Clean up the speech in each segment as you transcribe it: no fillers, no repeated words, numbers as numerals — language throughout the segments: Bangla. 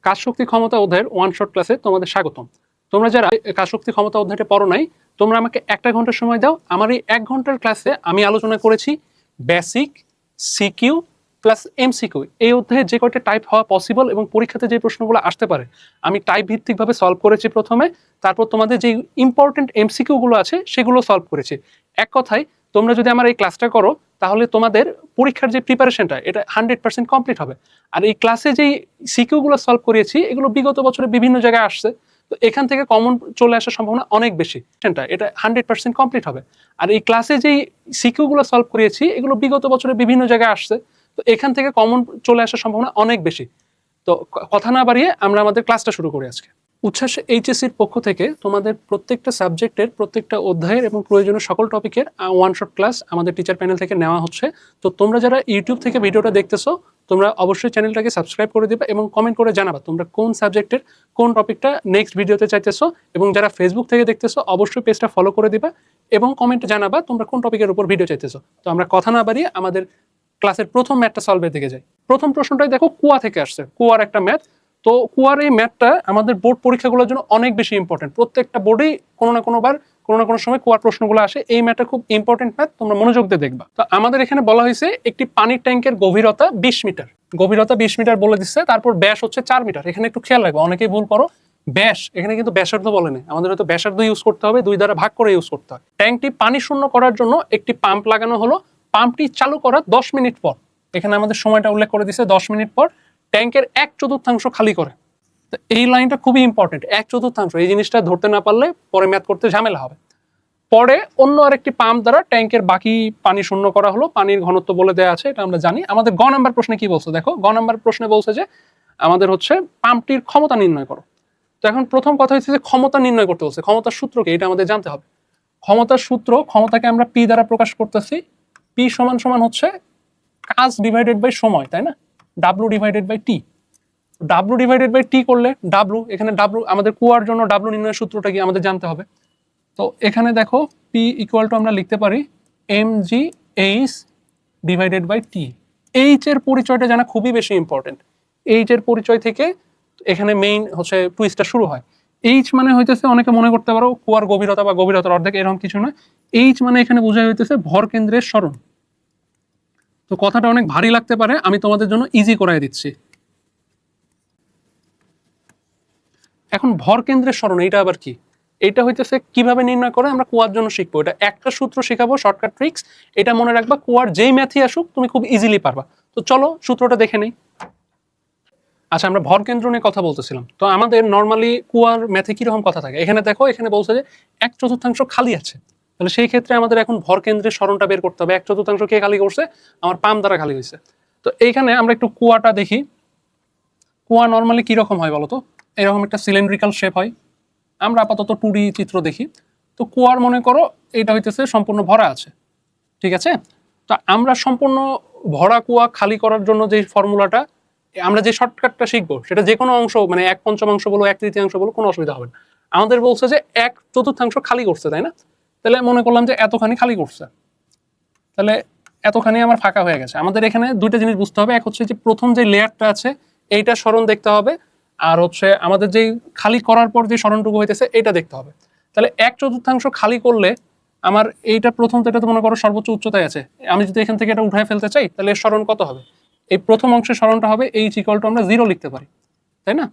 কাজ শক্তি ক্ষমতা অধ্যায়ের ওয়ান শট ক্লাসে তোমাদের স্বাগতম। তোমরা যারা কাজ শক্তি ক্ষমতা অধ্যায়টা পড়ো নাই, তোমরা আমাকে 1 ঘন্টা সময় দাও। আমার এই 1 ঘন্টার ক্লাসে আমি আলোচনা করেছি বেসিক, সিকিউ প্লাস এমসিকিউ, এই অধ্যায়ে যে কয়টা টাইপ হওয়া পসিবল এবং পরীক্ষাতে যে প্রশ্নগুলো আসতে পারে আমি টাইপ ভিত্তিকভাবে সলভ করেছি প্রথমে, তারপর তোমাদের যে ইম্পর্টেন্ট এমসিকিউগুলো আছে সেগুলো সলভ করেছি। এক কথায় তোমরা যদি আমার এই ক্লাসটা করো তাহলে তোমাদের পরীক্ষার যে প্রিপারেশনটা এটা 100% কমপ্লিট হবে। আর এই ক্লাসে যেই সিকিউগুলো সলভ করিয়েছি এগুলো বিগত বছরে বিভিন্ন জায়গায় আসছে, তো এখান থেকে কমন চলে আসার সম্ভাবনা অনেক বেশি। এটা 100% কমপ্লিট হবে। আর এই ক্লাসে যেই সিকিউগুলো সলভ করিয়েছি এগুলো বিগত বছরে বিভিন্ন জায়গায় আসছে, তো এখান থেকে কমন চলে আসার সম্ভাবনা অনেক বেশি। তো কথা না বাড়িয়ে আমরা আমাদের ক্লাসটা শুরু করি আজকে। উচ্ছ্বাস এইচএসসির পক্ষ থেকে তোমাদের প্রত্যেকটা সাবজেক্টের প্রত্যেকটা অধ্যায়ের এবং প্রয়োজনীয় সকল টপিকের ওয়ান শট ক্লাস আমাদের টিচার প্যানেল থেকে নেওয়া হচ্ছে। তো তোমরা যারা ইউটিউব থেকে ভিডিওটা দেখতেছো তোমরা অবশ্যই চ্যানেলটাকে সাবস্ক্রাইব করে দিবা এবং কমেন্ট করে জানাবা তোমরা কোন সাবজেক্টের কোন টপিকটা নেক্সট ভিডিওতে চাইতেছো। এবং যারা ফেসবুক থেকে দেখতেছো অবশ্যই পেজটা ফলো করে দিবা এবং কমেন্টে জানাবা তোমরা কোন টপিকের উপর ভিডিও চাইতেছো। তো আমরা কথা না বাড়িয়ে আমাদের ক্লাসের প্রথম ম্যাথটা সলভের দিকে যাই। প্রথম প্রশ্নটাই দেখো কুয়া থেকে আসছে, কুয়ার একটা ম্যাথ। তো কুয়ার এই ম্যাথটা আমাদের বোর্ড পরীক্ষাগুলোর জন্য অনেক বেশি ইম্পর্টেন্ট। প্রত্যেকটা বোর্ডেই কোনো না কোনো সময় কুয়ার প্রশ্নগুলো আসে। এই ম্যাথটা খুব ইম্পর্টেন্ট ম্যাথ, তোমরা মনোযোগ দিয়ে দেখবা। তো আমাদের এখানে বলা হয়েছে একটি পানির ট্যাঙ্কের গভীরতা 20 মিটার, গভীরতা 20 মিটার বলে দিচ্ছে, তারপর ব্যাস হচ্ছে 4 মিটার। এখানে একটু খেয়াল রাখবো, অনেকেই ভুল করো, ব্যাস এখানে কিন্তু ব্যাসার্ধ বলে না, আমাদের হয়তো ব্যাসার্ধ ইউজ করতে হবে, 2 দ্বারা ভাগ করে ইউজ করতে হয়। ট্যাঙ্কটি পানি শূন্য করার জন্য একটি পাম্প লাগানো হলো। পাম্পটি চালু করার 10 মিনিট পর, এখানে আমাদের সময়টা উল্লেখ করে দিচ্ছে 10 মিনিট পর ট্যাঙ্কের 1/4 খালি করে। তো এই লাইনটা খুবই ইম্পর্টেন্ট, 1/4। এই জিনিসটা ধরতে না পারলে পরে ম্যাথ করতে ঝামেলা হবে। পরে অন্য আরেকটি পাম্প দ্বারা ট্যাঙ্কের বাকি পানি শূন্য করা হলো। পানির ঘনত্ব বলে দেওয়া আছে, এটা আমরা জানি। আমাদের গ নাম্বার প্রশ্নে কি বলছে দেখো, গ নাম্বার প্রশ্নে বলছে যে আমাদের হচ্ছে পাম্পটির ক্ষমতা নির্ণয় করো। তো এখন প্রথম কথা হচ্ছে যে ক্ষমতা নির্ণয় করতে বলছে, ক্ষমতার সূত্র কি এটা আমাদের জানতে হবে। ক্ষমতার সূত্র, ক্ষমতাকে আমরা পি দ্বারা প্রকাশ করতেছি। পি সমান সমান হচ্ছে কাজ ডিভাইডেড বাই সময়, তাই না, W divided by T. W divided by T করলে ডাব্লু, এখানে ডাব্লু আমাদের কুয়ার জন্য ডাব্লু নির্ণয়ের সূত্রটা কি আমাদের জানতে হবে। তো এখানে দেখো পি ইকুয়াল টু আমরা লিখতে পারি M G H divided by T. H এর পরিচয়টা জানা খুবই বেশি ইম্পর্টেন্ট। এইচ এর পরিচয় থেকে এখানে মেইন হচ্ছে টুইস্টটা শুরু হয়। এইচ মানে হইতেছে, অনেকে মনে করতে পারো কুয়ার গভীরতা বা গভীরতার অর্ধেক, এরকম কিছু নয়। এইচ মানে এখানে বোঝাই হইতেছে ভর কেন্দ্রের সরণ। তো কথাটা অনেক ভারী লাগতে পারে, আমি তোমাদের জন্য ইজি করাই দিচ্ছি। এখন ভর কেন্দ্রের সরণ এইটা আবার কি, এটা হইতেছে কিভাবে নির্ণয় করে আমরা কুয়ার জন্য শিখবো। এটা একটা সূত্র শেখাবো, শর্টকাট ট্রিক্স। এটা মনে রাখবা, কুয়ার যেই ম্যাথই আসুক তুমি খুব ইজিলি পারবা। তো চলো সূত্রটা দেখে নেই। আচ্ছা, আমরা ভর কেন্দ্র নিয়ে কথা বলতেছিলাম। তো আমাদের নর্মালি কুয়ার ম্যাথে কিরকম কথা থাকে, এখানে দেখো এখানে বলছে যে 1/4 খালি আছে। তাহলে সেই ক্ষেত্রে আমাদের এখন ভর কেন্দ্রের সরণটা বের করতে হবে। 1/4 কে খালি করছে, আমার পাম্প দ্বারা খালি হয়েছে। তো এইখানে আমরা একটু কুয়াটা দেখি। কুয়া নর্মালি কিরকম হয় বলতো, এরকম একটা সিলিন্ড্রিক্যাল শেপ হয়। আমরা আপাতত 2D চিত্র দেখি। তো কুয়ার মনে করো এটা হইতেছে সম্পূর্ণ ভরা আছে, ঠিক আছে। তো আমরা সম্পূর্ণ ভরা কুয়া খালি করার জন্য যে ফর্মুলাটা, আমরা যে শর্টকাটটা শিখবো সেটা যে কোনো অংশ, মানে 1/5 বলো 1/3 বলো, কোনো অসুবিধা হবে না। আমাদের বলছে যে 1/4 খালি করছে, তাই না। তাহলে মনে করলাম যে এতখানি খালি করছে, তাহলে এতখানি আমার ফাঁকা হয়ে গেছে। আমাদের এখানে দুইটা জিনিস বুঝতে হবে। এক হচ্ছে যে প্রথম যে লেয়ারটা আছে এইটা সরণ দেখতে হবে, আর হচ্ছে আমাদের যেই খালি করার পর যে সরণটুকু হইতেছে এটা দেখতে হবে। তাহলে 1/4 খালি করলে আমার এইটা প্রথম, তো এটা তো মনে করো সর্বোচ্চ উচ্চতায় আছে। আমি যদি এখান থেকে এটা উঠায় ফেলতে চাই তাহলে এর সরণ কত হবে, এই প্রথম অংশের সরণটা হবে এইচ ইকুয়াল টু আমরা 0 লিখতে পারি, তাই না।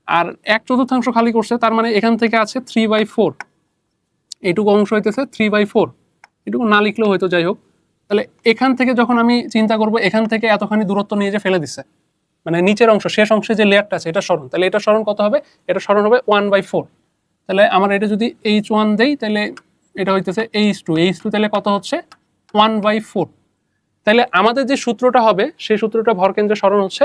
আর 1/4 খালি করছে, তার মানে এখান থেকে আছে 3/4। এইটুকু অংশ হইতেছে 3/4, এটুকু না লিখলেও হয়তো, যাই হোক। তাহলে এখান থেকে যখন আমি চিন্তা করবো, এখান থেকে এতখানি দূরত্ব নিয়ে যে ফেলে দিচ্ছে, মানে নিচের অংশ শেষ অংশে যে লেয়ারটা আছে এটা সরণ, তাহলে এটা সরণ কত হবে, এটা সরণ হবে 1/4। তাহলে আমার এটা যদি H1 দেই তাহলে এটা হইতেছে H2, তাহলে কত হচ্ছে 1/4। তাহলে আমাদের যে সূত্রটা হবে সেই সূত্রটা ভরকেন্দ্রের সরণ হচ্ছে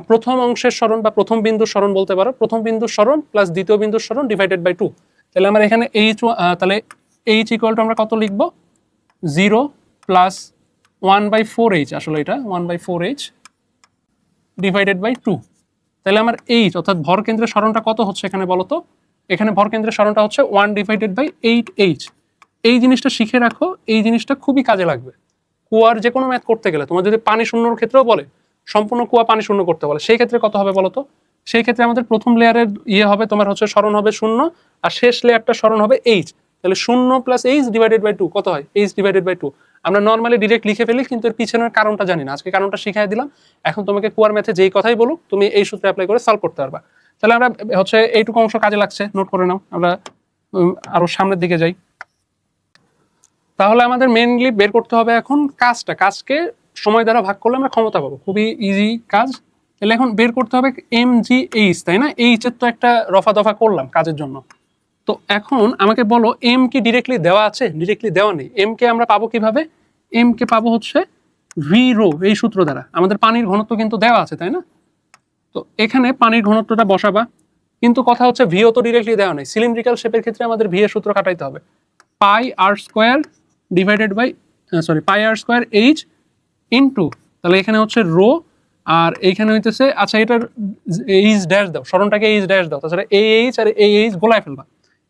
প্রথম অংশের সরণ বা প্রথম বিন্দুর সরণ বলতে পারো, প্রথম বিন্দুর সরণ প্লাস দ্বিতীয় বিন্দুর সরণ ডিভাইডেড বাই 2। তাহলে আমরা এখানে তাহলে H ইকুয়াল টু আমরা কত লিখবো, 0 প্লাস 1/4H, আসলে এটা 1/4H ডিভাইডেড বাই 2। তাহলে আমার এইচ অর্থাৎ ভর কেন্দ্রের সরণটা কত হচ্ছে এখানে বলো তো, এখানে ভর কেন্দ্রের সরণটা হচ্ছে 1/8H। এই জিনিসটা শিখে রাখো, এই জিনিসটা খুবই কাজে লাগবে কুয়ার যে কোনো ম্যাথ করতে গেলে। তোমার যদি পানি শূন্যর ক্ষেত্রেও বলে, সম্পূর্ণ কুয়া পানি শূন্য করতে বলে, সেই ক্ষেত্রে কত হবে বলো তো, সেই ক্ষেত্রে আমাদের প্রথম লেয়ারের হবে তোমার হচ্ছে স্মরণ হবে 0, আর শেষ লেয়ারটা স্মরণ হবে h। তাহলে 0 প্লাস h ডিভাইডেড বাই 2 কত হয়? h divided by 2। আমরা নর্মালি ডিরেক্ট লিখে ফেলি, কিন্তু এর পিছনের কারণটা জানি না। আজকে কারণটা শিখিয়ে দিলাম। এখন তোমাকে কুয়ার ম্যাথে যেই কথাই বলুক তুমি এই সূত্রে অ্যাপ্লাই করে সলভ করতে পারবা। তাহলে আমরা হচ্ছে এইটুকু অংশ কাজে লাগছে, নোট করে নাও। আমরা আরো সামনের দিকে যাই। তাহলে আমাদের মেইনলি বের করতে হবে এখন কাজকে সময় দ্বারা ভাগ করলে আমরা ক্ষমতা পাবো। খুবই ইজি কাজ। তাহলে এখন বের করতে হবে mgh, তাই না? এইচ এর তো একটা রফা দফা করলাম কাজের জন্য। তো এখন আমাকে বলো এম কি ডিরেক্টলি দেওয়া আছে? ডিরেক্টলি দেওয়া নেই। এম কে আমরা পাবো কিভাবে? এম কে পাবো হচ্ছে ভি রো, এই সূত্র দ্বারা। আমাদের পানির ঘনত্ব কিন্তু দেওয়া আছে, তাই না? তো এখানে পানির ঘনত্বটা বসাবা, কিন্তু কথা হচ্ছে ভিও তো ডিরেক্টলি দেওয়া নেই। সিলিন্ড্রিক্যাল শেপের ক্ষেত্রে আমাদের ভি এর সূত্র খাটাইতে হবে, pi R square divided by pi R square H into, তাহলে এখানে হচ্ছে রো, আর এইখানে হইতেছে, আচ্ছা এটার এইচ ড্যাশ দাও, স্মরণটাকে এইচ ড্যাশ দাও, তাছাড়া এই এইচ আর এই এইচ গোলায় ফেলবা।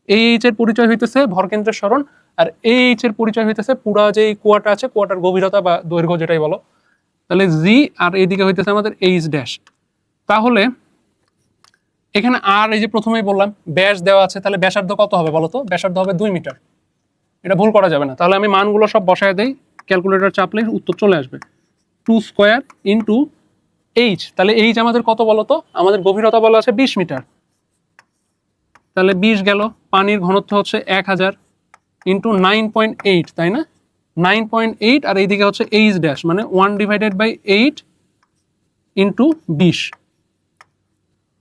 এই এইচ এর পরিচয় হইতেছে ভরকেন্দ্রের স্মরণ, আর এই এইচ এর পরিচয় হইতেছে পুরা যে কুয়াটা আছে, কুয়াটার গভীরতা বা দৈর্ঘ্য যেটাই বলো। তাহলে জি, আর এইদিকে হইতেছে আমাদের এইচ ড্যাশ। তাহলে এখানে আর এই যে প্রথমেই বললাম ব্যাস দেওয়া আছে, তাহলে ব্যাসার্ধ কত হবে বলো তো? ব্যাসার্ধ হবে 2 মিটার। এটা ভুল করা যাবে না। তাহলে আমি মানগুলো সব বসায় দেই, ক্যালকুলেটর চাপলে উত্তর চলে আসবে 2 স্কোয়ার ইন্টু এইচ। তাহলে এইচ আমাদের কত বলো তো? আমাদের গভীরতা বলা আছে 20 মিটার। তাহলে 20 গেল। পানির ঘনত্ব হচ্ছে 1000 ইন্টু 9.8, তাই না? 9.8, আর এইদিকে হচ্ছে এইচ ড্যাশ, মানে 1 ডিভাইডেড বাই 8 ইন্টু 20।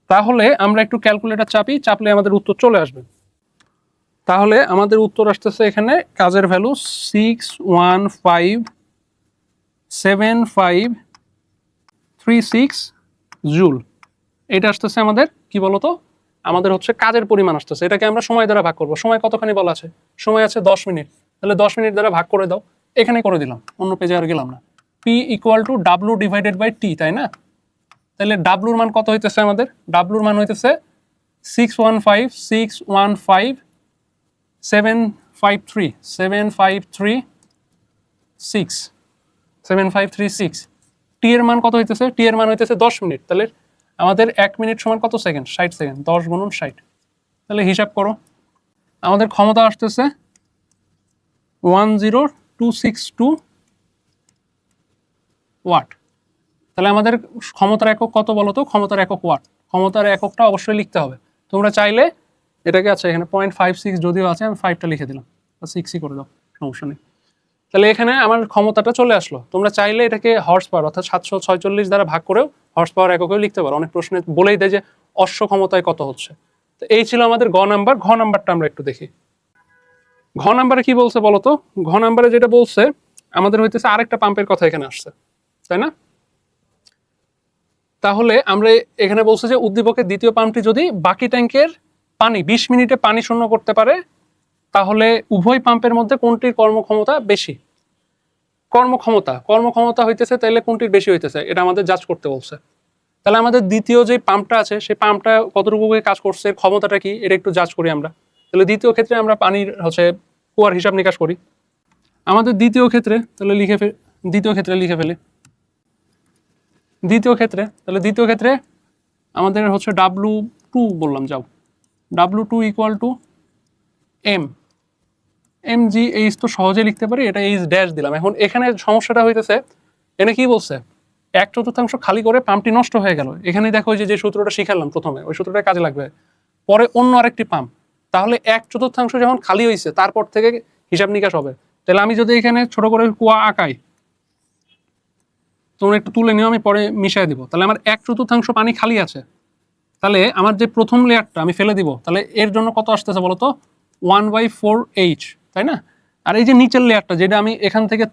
তাহলে আমরা একটু ক্যালকুলেটর চাপলে আমাদের উত্তর চলে আসবে। তাহলে আমাদের উত্তর আসতেছে এখানে কাজের ভ্যালু 6157536 জুল। এটা আসতেছে আমাদের কি বলতো? আমাদের হচ্ছে কাজের পরিমাণ আসতেছে। এটাকে আমরা সময় দ্বারা ভাগ করব। সময় কতখানি বলা আছে? সময় আছে 10 মিনিট। তাহলে 10 মিনিট দ্বারা ভাগ করে দাও। এখানে করে দিলাম, অন্য পেজে আর গেলাম না। P equal to W divided by T, তাই না? তাহলে ডাব্লুর মান কত হইতেছে আমাদের? ডাব্লুর মান হইতেছে 61561575336 টি এর মান কত হইতেছে? টি এর মান হইতেছে 10 মিনিট। তাহলে আমাদের 1 মিনিট সমান কত সেকেন্ড? 60 সেকেন্ড। 10 গুণন 60। তাহলে হিসাব করো, আমাদের ক্ষমতা আসতেছে 10262 ওয়াট। তাহলে আমাদের ক্ষমতার একক কত বলো তো? ক্ষমতার একক ওয়াট। ক্ষমতার এককটা অবশ্যই লিখতে হবে। তোমরা চাইলে এটাকে, আচ্ছা এখানে 0.56 যদিও আছে, আমি 5টা লিখে দিলাম, 6ই করে দাও, সমস্যা নেই। তাহলে এখানে আমার ক্ষমতাটা চলে আসলো। তোমরা চাইলে এটাকে হর্স পাওয়ার অর্থাৎ 746 দ্বারা ভাগ করেও হর্স পাওয়ার এককেও লিখতে পারো। অনেক প্রশ্নে বলেই দেয় যে অশ্ব ক্ষমতায় কত হচ্ছে। তো এই ছিল আমাদের গ নাম্বার। ঘ নাম্বারটা আমরা একটু দেখি। ঘ নাম্বারে কি বলছে বলো তো? ঘ নাম্বারে যেটা বলছে আমাদের হইতেছে আরেকটা পাম্পের কথা এখানে আসছে, তাই না? তাহলে আমরা এখানে বলছে যে উদ্দীপকের দ্বিতীয় পাম্পটি যদি বাকি ট্যাঙ্কের পানি 20 মিনিটে পানি শূন্য করতে পারে, তাহলে উভয় পাম্পের মধ্যে কোনটির কর্মক্ষমতা বেশি? কর্মক্ষমতা হইতেছে, তাহলে কোনটির বেশি হইতেছে এটা আমাদের জাজ করতে বলছে। তাহলে আমাদের দ্বিতীয় যে পাম্পটা আছে সেই পাম্পটা কতটুকু কাজ করছে, ক্ষমতাটা কি, এটা একটু জাজ করি আমরা। তাহলে দ্বিতীয় ক্ষেত্রে আমরা পানির হচ্ছে কুয়ার হিসাব নিকাশ করি। আমাদের দ্বিতীয় ক্ষেত্রে তাহলে লিখে ফেলি। দ্বিতীয় ক্ষেত্রে আমাদের হচ্ছে W2 বললাম, যাও W2 ইকুয়াল টু mgh তো সহজে লিখতে পারি, এটা এইচ ড্যাশ দিলাম। এখন এখানে সমস্যাটা হইতেছে, এনে কি বলছে? 1/4 খালি করে পাম্পটি নষ্ট হয়ে গেল। এখানে দেখো যে সূত্রটা শিখালাম প্রথমে, ওই সূত্রটা কাজে লাগবে পরে অন্য আরেকটি পাম্প। তাহলে 1/4 যখন খালি হয়েছে তারপর থেকে হিসাব নিকাশ হবে। তাহলে আমি যদি এখানে ছোট করে কুয়া আঁকাই, তোমরা একটু তুলে নিও, আমি পরে মিশিয়ে দিব। তাহলে আমার 1/4 পানি খালি আছে। তাহলে আমার যে প্রথম লেয়ারটা আমি ফেলে দিব, তাহলে এর জন্য কত আসতেছে বলতো? 1/4h, তাই না? আর এই যে নিচের লেয়ারটা যেটা আমি এখান থেকে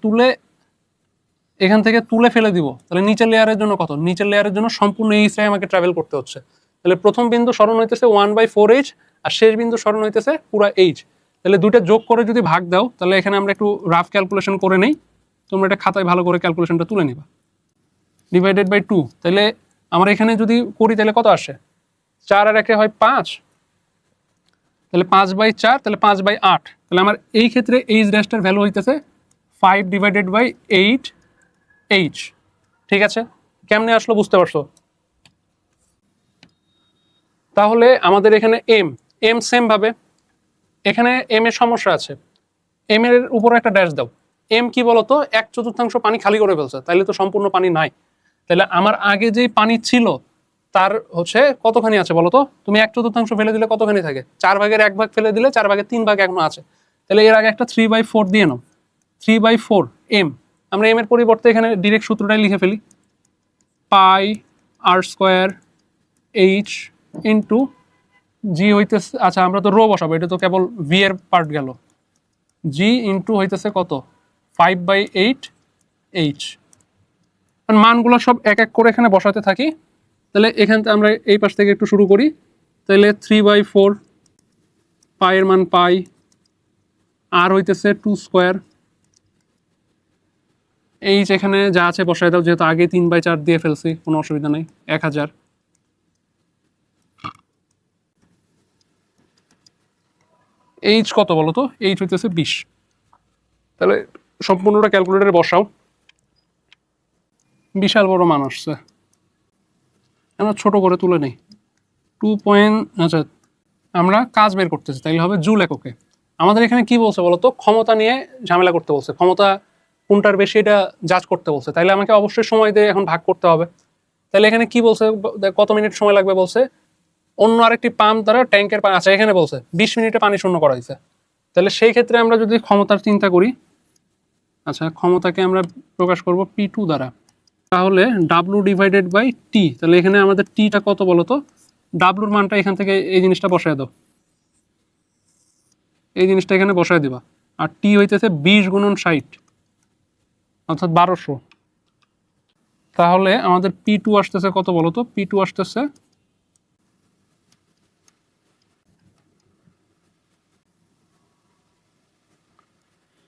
তুলে ফেলে দিব, তাহলে নিচের লেয়ারের জন্য কত? নিচের লেয়ারের জন্য সম্পূর্ণ এইচটাই আমাকে ট্রাভেল করতে হচ্ছে। তাহলে প্রথম বিন্দু স্মরণ হইতেছে 1/4h, আর শেষ বিন্দু স্মরণ হইতেছে পুরা h। তাহলে দুইটা যোগ করে যদি ভাগ দাও, তাহলে এখানে আমরা একটু রাফ ক্যালকুলেশন করে নেই। তোমরা এটা খাতায় ভালো করে ক্যালকুলেশনটা তুলে নিবা। ডিভাইডেড বাই 2, তাহলে আমরা এখানে যদি করি তাহলে কত আসে? 4 আর 1 হয় 5, তাহলে 5/4, তাহলে 5/8। তাহলে আমার এই ক্ষেত্রে এইচ ড্যাশটার ভ্যালু হইতেছে 5 ডিভাইডেড বাই 8h। ঠিক আছে? কেমনে আসলো বুঝতে পারছো? তাহলে আমাদের এখানে এম এম সেম ভাবে এখানে এম এর সমস্যা আছে, এম এর উপর একটা ড্যাশ দাও। এম কি বলতো, 1/4 পানি খালি করে ফেলছে, তাইলে তো সম্পূর্ণ পানি নাই। তাহলে আমার আগে যে পানি ছিল তার হচ্ছে কতখানি আছে বলতো, তুমি 1/4 ফেলে দিলে কতখানি থাকে, 4/1 ফেলে দিলে 4/3 এখনো আছে। তাহলে এর আগে একটা 3/4 দিয়ে নাও, 3/4 এম। আমরা এম এর পরিবর্তে এখানে ডিরেক্ট সূত্রটাই লিখে ফেলি, পাই আর স্কোয়ার এইচ ইন্টু জি হইতেছে, আচ্ছা আমরা তো রো বসাবো, এটা তো কেবল ভি এর পার্ট গেল, জি ইন্টু হইতেছে কত 5/8 এইচ। মানগুলো সব এক এক করে এখানে বসাতে থাকি। তাহলে এখান থেকে আমরা এই পাশ থেকে একটু শুরু করি। তাহলে 3/4 পায়ের মান পাই, আর হইতেছে 2 স্কোয়ার এইচ, এখানে যা আছে বসায় দাও, যেহেতু আগে 3/4 দিয়ে ফেলছি, কোনো অসুবিধা নেই, 1000। এইচ কত বলো তো, এইচ হইতেছে 20। তাহলে সম্পূর্ণটা ক্যালকুলেটারে বসাও, বিশাল বড় মান আসছে। আমরা ছোট করে তুলে নেই, 2. আচ্ছা আমরা কাজ বের করতেছি, তাইলে হবে জুল এককে। আমাদের এখানে কি বলছে বলতো, ক্ষমতা নিয়ে ঝামেলা করতে বলছে, ক্ষমতা কোনটার বেশি এটা জাজ করতে বলছে। তাইলে আমাকে অবশ্যই সময় দিয়ে এখন ভাগ করতে হবে। তাহলে এখানে কি বলছে, কত মিনিট সময় লাগবে বলছে, অন্য আরেকটি পাম্প দ্বারা ট্যাঙ্কের পানি, আচ্ছা এখানে বলছে 20 মিনিটে পানি শূন্য করা হয়েছে। তাহলে সেই ক্ষেত্রে আমরা যদি ক্ষমতার চিন্তা করি, আচ্ছা ক্ষমতাকে আমরা প্রকাশ করব P2 দ্বারা, তাহলে W/T। তাহলে এখানে আমাদের টিটা কত বলতো, ডাব্লুর মানটা এখান থেকে এই জিনিসটা বসায় দাও, এই জিনিসটা এখানে বসায় দিবা। আর টি হইতেছে 20 × 60 অর্থাৎ 1200। তাহলে আমাদের P2 আসতেছে কত বলতো, P2 আসতেছে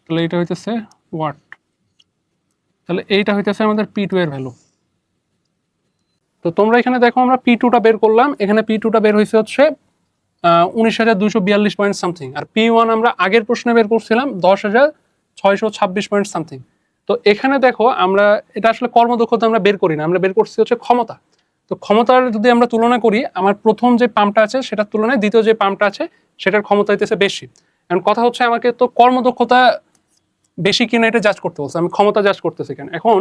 তাহলে এটা হইতেছে ওয়াট, তাহলে এইটা হইতেছে আমাদের P2 এর ভ্যালু। তো তোমরা এখানে দেখো আমরা P2টা বের করলাম, এখানে P2টা বের হয়েছে হচ্ছে 19,242 পয়েন্ট সামথিং, আর P1 আমরা আগের প্রশ্নে বের করছিলাম 10,626 পয়েন্ট সামথিং। তো এখানে দেখো আমরা এটা আসলে কর্মদক্ষতা আমরা বের করি না, আমরা বের করছি হচ্ছে ক্ষমতা। তো ক্ষমতার যদি আমরা তুলনা করি, আমার প্রথম যে পাম্পটা আছে সেটার তুলনায় দ্বিতীয় যে পাম্পটা আছে সেটার ক্ষমতা হইতেছে বেশি। কারণ কথা হচ্ছে আমাকে তো কর্মদক্ষতা বেশি কিনা এটা জাজ করতে বলছে, আমি ক্ষমতা জাজ করতেছি কেন। এখন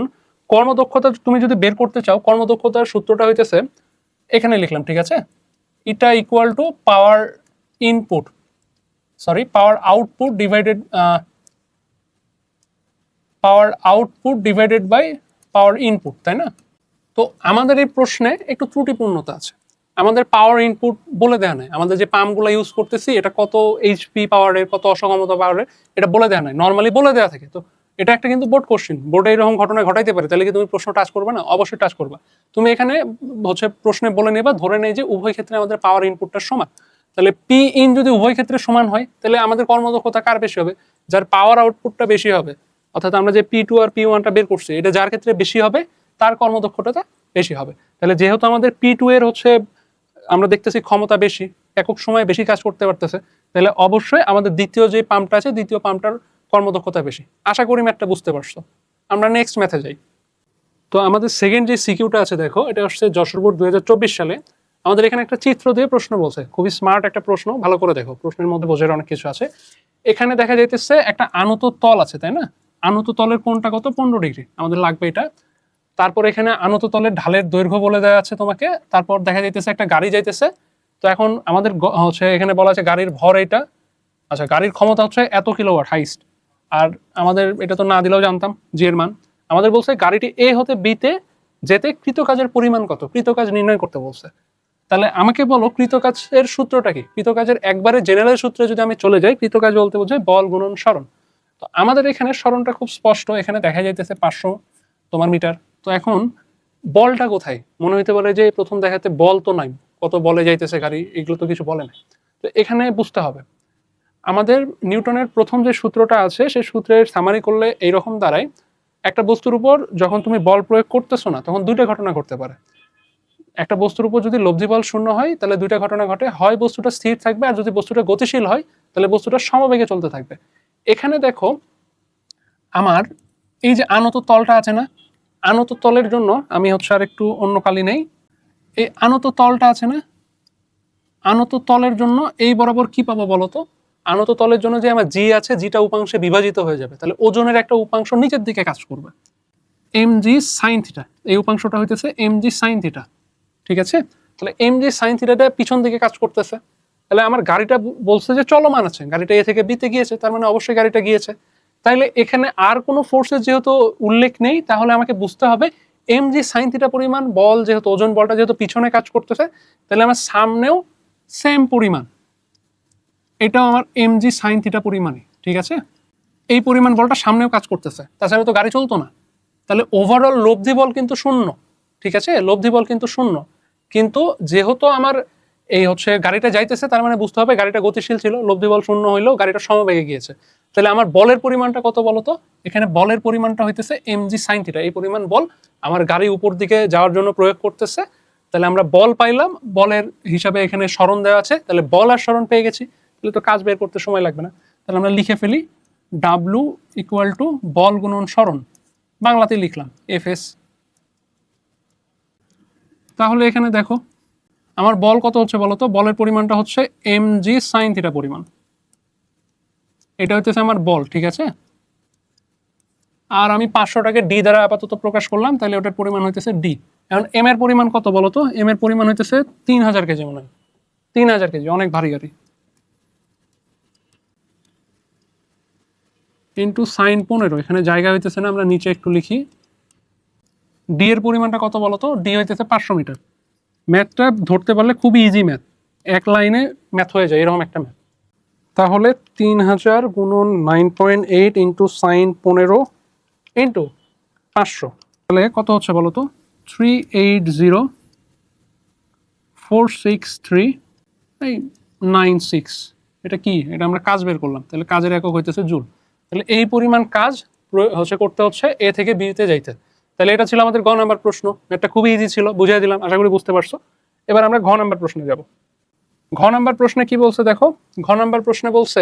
কর্মদক্ষতা তুমি যদি বের করতে চাও, কর্মদক্ষতার সূত্রটা হইতেছে এখানে লিখলাম, ঠিক আছে, এটা equal to power input, sorry power output divided by power input, তাই না? তো আমাদের এই প্রশ্নে একটু ত্রুটিপূর্ণতা আছে, আমাদের পাওয়ার ইনপুট বলে দেওয়া নাই, আমাদের যে পাম্পগুলো ইউজ করতেছি এটা কত এইচপি পাওয়ারের, কত অসক্ষমতা পাওয়ারের, এটা বলে দেওয়া নাই। নর্মালি বলে দেওয়া থাকে, তো এটা একটা কিন্তু বোর্ড কোশ্চেন, বোর্ডে এরকম ঘটনা ঘটাইতে পারে, তাহলে কি তুমি প্রশ্ন টাচ করবে না? অবশ্যই টাচ করবা। তুমি এখানে হচ্ছে প্রশ্নে বলে নেবা, ধরে নেই যে উভয় ক্ষেত্রে আমাদের পাওয়ার ইনপুটটা সমান। তাহলে পি ইন যদি উভয় ক্ষেত্রে সমান হয়, তাহলে আমাদের কর্মদক্ষতা কার বেশি হবে, যার পাওয়ার আউটপুটটা বেশি হবে। অর্থাৎ আমরা যে P2 আর P1টা বের করছি, এটা যার ক্ষেত্রে বেশি হবে তার কর্মদক্ষতা বেশি হবে। তাহলে যেহেতু আমাদের P2 এর হচ্ছে আমরা দেখতেছি ক্ষমতা বেশি, একক সময়ে বেশি কাজ করতে পারতেছে, তাহলে অবশ্যই আমাদের দ্বিতীয় যে পাম্পটা আছে, দ্বিতীয় পাম্পটার কর্মদক্ষতা বেশি। আশা করি ম্যাথটা বুঝতে পারছো। আমরা নেক্সট ম্যাথে যাই। তো আমাদের সেকেন্ড যে সিকিউটা আছে দেখো, এটা হচ্ছে যশোর বোর্ড 2024 সালে। আমাদের এখানে একটা চিত্র দিয়ে প্রশ্ন বলছে, খুবই স্মার্ট একটা প্রশ্ন, ভালো করে দেখো, প্রশ্নের মধ্যে বোঝার অনেক কিছু আছে। এখানে দেখা যাইতেছে একটা আনত তল আছে, তাই না? আনত তলের কোণটা কত, 15 ডিগ্রি আমাদের লাগবে এটা। তারপর এখানে আনত তলের ঢালের দৈর্ঘ্য বলে দেওয়া আছে তোমাকে। তারপর দেখা যাইতেছে একটা গাড়ি যাইতেছে। তো এখন আমাদের হচ্ছে এখানে বলা আছে গাড়ির ভর এটা, আচ্ছা গাড়ির ক্ষমতা হচ্ছে এত কিলোওয়াট হাইস্ট। আর আমাদের এটা তো না দিলেও জানতাম জি এর মান। আমাদের বলছে গাড়িটি এ হতে বিতে যেতে কৃতকাজের পরিমাণ কত, কৃতকাজ নির্ণয় করতে বলছে। তাহলে আমাকে বলো কৃতকাজের সূত্রটা কি। কৃতকাজের একবারে জেনারেল সূত্রে যদি আমি চলে যাই, কৃতকাজ বলতে বোঝায় বল গুণন সরণ। তো আমাদের এখানে সরণটা খুব স্পষ্ট, এখানে দেখা যাইতেছে 500 তোমার মিটার। তো এখন বলটা কোথায়, মনে হইতে পারে যে প্রথম দেখাতে বল তো নাই, কত বলে যাইতেছে গাড়ি, এগুলো তো কিছু বলে না। তো এখানে বুঝতে হবে আমাদের নিউটনের প্রথম যে সূত্রটা আছে সেই সূত্রের সামারি করলে এইরকম দাঁড়ায়, একটা বস্তুর উপর যখন তুমি বল প্রয়োগ করতেছো না, তখন দুইটা ঘটনা ঘটতে পারে। একটা বস্তুর উপর যদি লব্ধি বল শূন্য হয়, তাহলে দুইটা ঘটনা ঘটে, হয় বস্তুটা স্থির থাকবে, আর যদি বস্তুটা গতিশীল হয় তাহলে বস্তুটা সমবেগে চলতে থাকবে। এখানে দেখো আমার এই যে আনত তলটা আছে না, আনত তলের জন্য আমি হচ্ছে আর একটু অন্য কালি নেই। এই আনত তলটা আছে না, আনত তলের জন্য এই বরাবর কি পাবো বলতো? আনত তলের জন্য যে আমার জি আছে, জিটা উপাংশে বিভাজিত হয়ে যাবে, তাহলে ওজনের একটা উপাংশ নিচের দিকে কাজ করবে, এম জি সাইন থিটা। এই উপাংশটা হইতেছে এম জি সাইন থিটা, ঠিক আছে? তাহলে এম জি সাইন থিটাটা পিছন দিকে কাজ করতেছে। তাহলে আমার গাড়িটা বলছে যে চলমান আছে, গাড়িটা এ থেকে বিতে গিয়েছে, তার মানে অবশ্যই গাড়িটা গিয়েছে। তাইলে এখানে আর কোনো ফোর্সের যেহেতু উল্লেখ নেই, তাহলে আমাকে বুঝতে হবে এম জি সাইন থিটা পরিমাণ বল, যেহেতু ওজন বলটা যেহেতু পিছনে কাজ করতেছে, তাহলে আমার সামনেও সেম পরিমাণ, এটাও আমার এম জি সাইন থিটা পরিমাণই, ঠিক আছে? এই পরিমাণ বলটা সামনেও কাজ করতেছে, তাছাড়া তো গাড়ি চলতো না। তাহলে ওভারঅল লব্ধি বল কিন্তু শূন্য, ঠিক আছে? লব্ধি বল কিন্তু শূন্য, কিন্তু যেহেতু আমার এই হচ্ছে গাড়িটা যাইতেছে, তার মানে বুঝতে হবে গাড়িটা গতিশীল ছিল, লব্ধি বল শূন্য হইলেও গাড়িটা সমবেগে গিয়েছে। তাহলে আমার বলের পরিমাণটা কত বলতো? এখানে বলের পরিমাণটা হইতেছে এম জি সাইন থিটা। এই পরিমাণ বল আমার গাড়ি উপর দিকে যাওয়ার জন্য প্রয়োগ করতেছে। তাহলে আমরা বল পাইলাম, বলের হিসাবে এখানে সরণ দেওয়া আছে, তাহলে বল আর সরণ পেয়ে গেছি, তাহলে তো কাজ বের করতে সময় লাগবে না। তাহলে আমরা লিখে ফেলি ডাব্লু ইকুয়াল টু বল গুণন সরণ, বাংলাতে লিখলাম এফ এস। তাহলে এখানে দেখো আমার বল কত হচ্ছে বলতো? বলের পরিমাণটা হচ্ছে এম জি সাইন থিটা পরিমাণ, এটা হচ্ছে আমার বল, ঠিক আছে? আর আমি 500টাকে ডি দ্বারা আপাতত প্রকাশ করলাম, তাহলে ওটার পরিমাণ হইতেছে ডি। এখন এম এর পরিমাণ কত বলতো? এম এর পরিমাণ হইতেছে 3000 কেজি, মনে হয় 3000 কেজি, অনেক ভারী গাড়ি। ইন্টু সাইন 15, এখানে জায়গা হইতেছে না, আমরা নিচে একটু লিখি। ডি এর পরিমাণটা কত বলতো? ডি হইতেছে 500 মিটার। ম্যাথটা ধরতে পারলে খুবই ইজি ম্যাথ, এক লাইনে ম্যাথ হয়ে যায় এরকম একটা ম্যাথ। তাহলে 3000 গুণন 9.8 ইন্টু সাইন 15 ইন্টু 500, তাহলে কত হচ্ছে বলতো? 380,463.96। এটা কি? এটা আমরা কাজ বের করলাম, তাহলে কাজের একক হইতেছে জুল। তাহলে এই পরিমাণ কাজ হচ্ছে করতে হচ্ছে এ থেকে বিতে যাইতে। তাহলে এটা ছিল আমাদের গ নাম্বার প্রশ্ন। এটা খুবই ইজি ছিল, বুঝিয়ে দিলাম, আশা করি বুঝতে পারছো। এবার আমরা ঘ নাম্বার প্রশ্নে যাব। ঘ নাম্বার প্রশ্নে কি বলছে দেখো। ঘ নাম্বার প্রশ্নে বলছে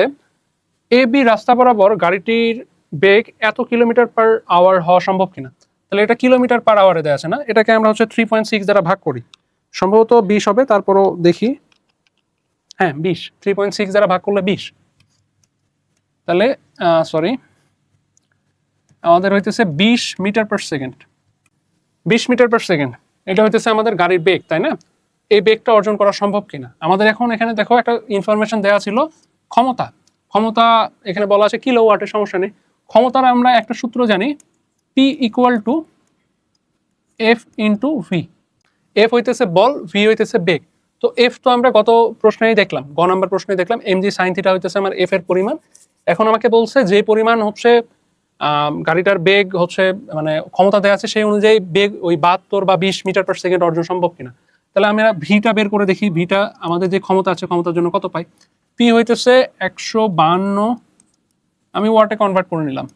এ বি রাস্তা বরাবর গাড়িটির বেগ এত কিলোমিটার পার আওয়ার হওয়া সম্ভব কিনা। তাহলে এটা কিলোমিটার পার আওয়ারে দেওয়া আছে না, এটাকে আমরা হচ্ছে 3.6 দ্বারা ভাগ করি, সম্ভবত 20 হবে, তারপরও দেখি। হ্যাঁ 20, 3.6 দ্বারা ভাগ করলে 20। তাহলে সরি, আমাদের হইতেছে 20 metre per second. 20 metre per second এটা হইতেছে আমাদের গাড়ির বেগ, তাই না? এই বেগটা অর্জন করা সম্ভব কিনা আমাদের। এখন এখানে দেখো একটা ইনফরমেশন দেওয়া ছিল ক্ষমতা। ক্ষমতা এখানে বলা আছে কিলোওয়াটের, সমস্যা নেই। ক্ষমতার আমরা একটা সূত্র জানি, P equal to F into V. F হইতেছে বল, ভি হইতেছে বেগ। তো এফ তো আমরা গত প্রশ্নেই দেখলাম, গ নাম্বার প্রশ্নে দেখলাম এম জি সাইন থিটা হইতেছে আমার এফ এর পরিমাণ। এখন আমাকে বলছে যে পরিমাণ হচ্ছে গাড়িটার বেগ হচ্ছে মানে ক্ষমতা দেওয়া আছে, সেই অনুযায়ী বেগ ওই 72 বা 20 মিটার পার সেকেন্ড অর্জন সম্ভব কিনা। তাহলে আমরা ভিটা বের করে দেখি, ভিটা আমাদের যে ক্ষমতা আছে ক্ষমতার জন্য কত পাই। পি হইতেছে 152, আমি ওয়াটে কনভার্ট করে নিলাম